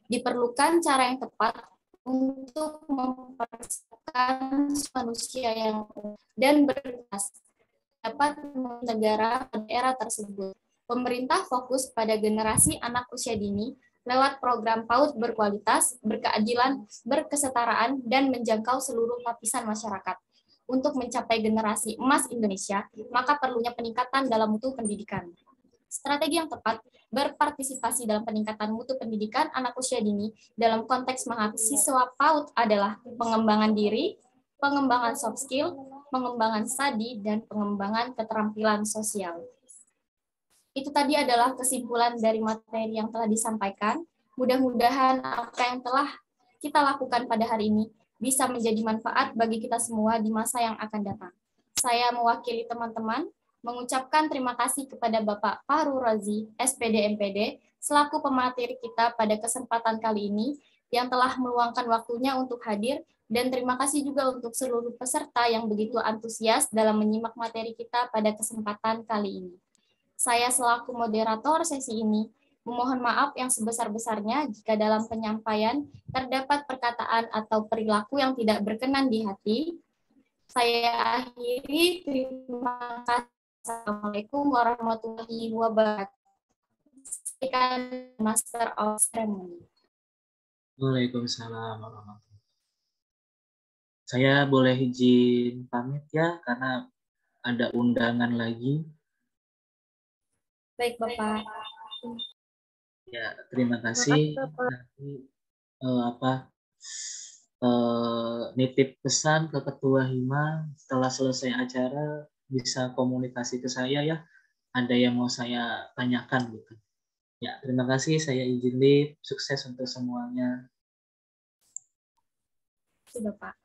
Diperlukan cara yang tepat untuk mempersiapkan manusia yang dan berkelas dapat negara pada era tersebut. Pemerintah fokus pada generasi anak usia dini lewat program PAUD berkualitas, berkeadilan, berkesetaraan, dan menjangkau seluruh lapisan masyarakat. Untuk mencapai generasi emas Indonesia, maka perlunya peningkatan dalam mutu pendidikan. Strategi yang tepat berpartisipasi dalam peningkatan mutu pendidikan anak usia dini dalam konteks mahasiswa PAUD adalah pengembangan diri, pengembangan soft skill, pengembangan studi, dan pengembangan keterampilan sosial. Itu tadi adalah kesimpulan dari materi yang telah disampaikan. Mudah-mudahan apa yang telah kita lakukan pada hari ini bisa menjadi manfaat bagi kita semua di masa yang akan datang. Saya mewakili teman-teman mengucapkan terima kasih kepada Bapak Fahru Rozi, SPD MPD, selaku pemateri kita pada kesempatan kali ini yang telah meluangkan waktunya untuk hadir, dan terima kasih juga untuk seluruh peserta yang begitu antusias dalam menyimak materi kita pada kesempatan kali ini. Saya selaku moderator sesi ini memohon maaf yang sebesar-besarnya jika dalam penyampaian terdapat perkataan atau perilaku yang tidak berkenan di hati. Saya akhiri, terima kasih. Assalamualaikum warahmatullahi wabarakatuh. Master of Ceremony. Waalaikumsalam warahmatullahi wabarakatuh. Saya boleh izin pamit ya karena ada undangan lagi. Baik, Bapak. Ya, terima kasih. Nanti nitip pesan ke Ketua Hima setelah selesai acara bisa komunikasi ke saya ya. Ada yang mau saya tanyakan gitu. Ya, terima kasih. Saya izin leave. Sukses untuk semuanya. Sudah, Pak.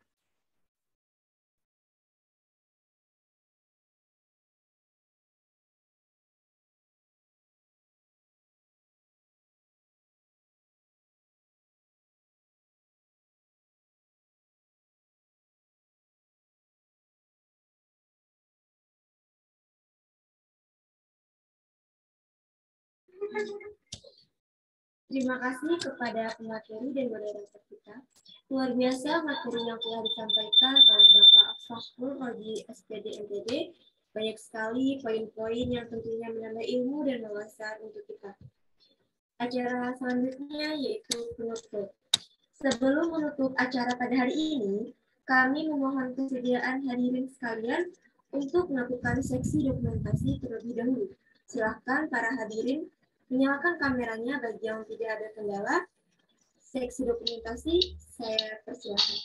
Terima kasih kepada pemateri dan moderator kita. Luar biasa materi yang telah disampaikan oleh Bapak Fahru Rozi SPD MPD. Banyak sekali poin-poin yang tentunya menambah ilmu dan wawasan untuk kita. Acara selanjutnya yaitu penutup. Sebelum menutup acara pada hari ini, kami memohon kesediaan hadirin sekalian untuk melakukan seksi dokumentasi terlebih dahulu. Silakan para hadirin menyalakan kameranya bagi yang tidak ada kendala. Seksi dokumentasi, saya persilakan.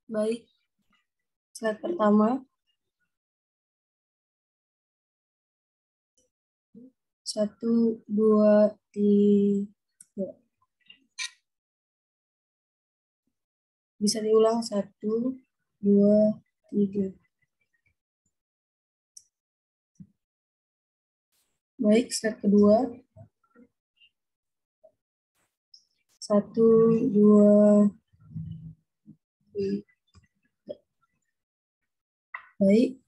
Baik. Slide pertama. 1, 2, 3. Bisa diulang 1, 2, 3. Baik, slide kedua. 1, 2, 3. Baik.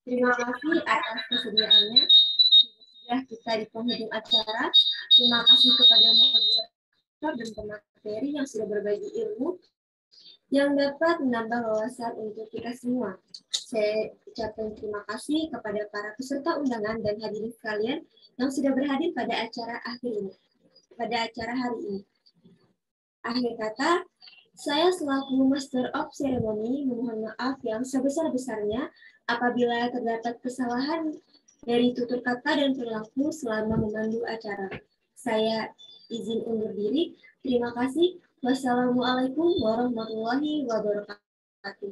Terima kasih atas kesediaannya. Sudah kita di penghujung acara. Terima kasih kepada moderator dan pemateri yang sudah berbagi ilmu yang dapat menambah wawasan untuk kita semua. Saya ucapkan terima kasih kepada para peserta undangan dan hadirin sekalian yang sudah berhadir pada acara hari ini. Akhir kata, saya selaku Master of Ceremony memohon maaf yang sebesar-besarnya apabila terdapat kesalahan dari tutur kata dan perilaku selama memandu acara. Saya izin undur diri. Terima kasih. Wassalamualaikum warahmatullahi wabarakatuh.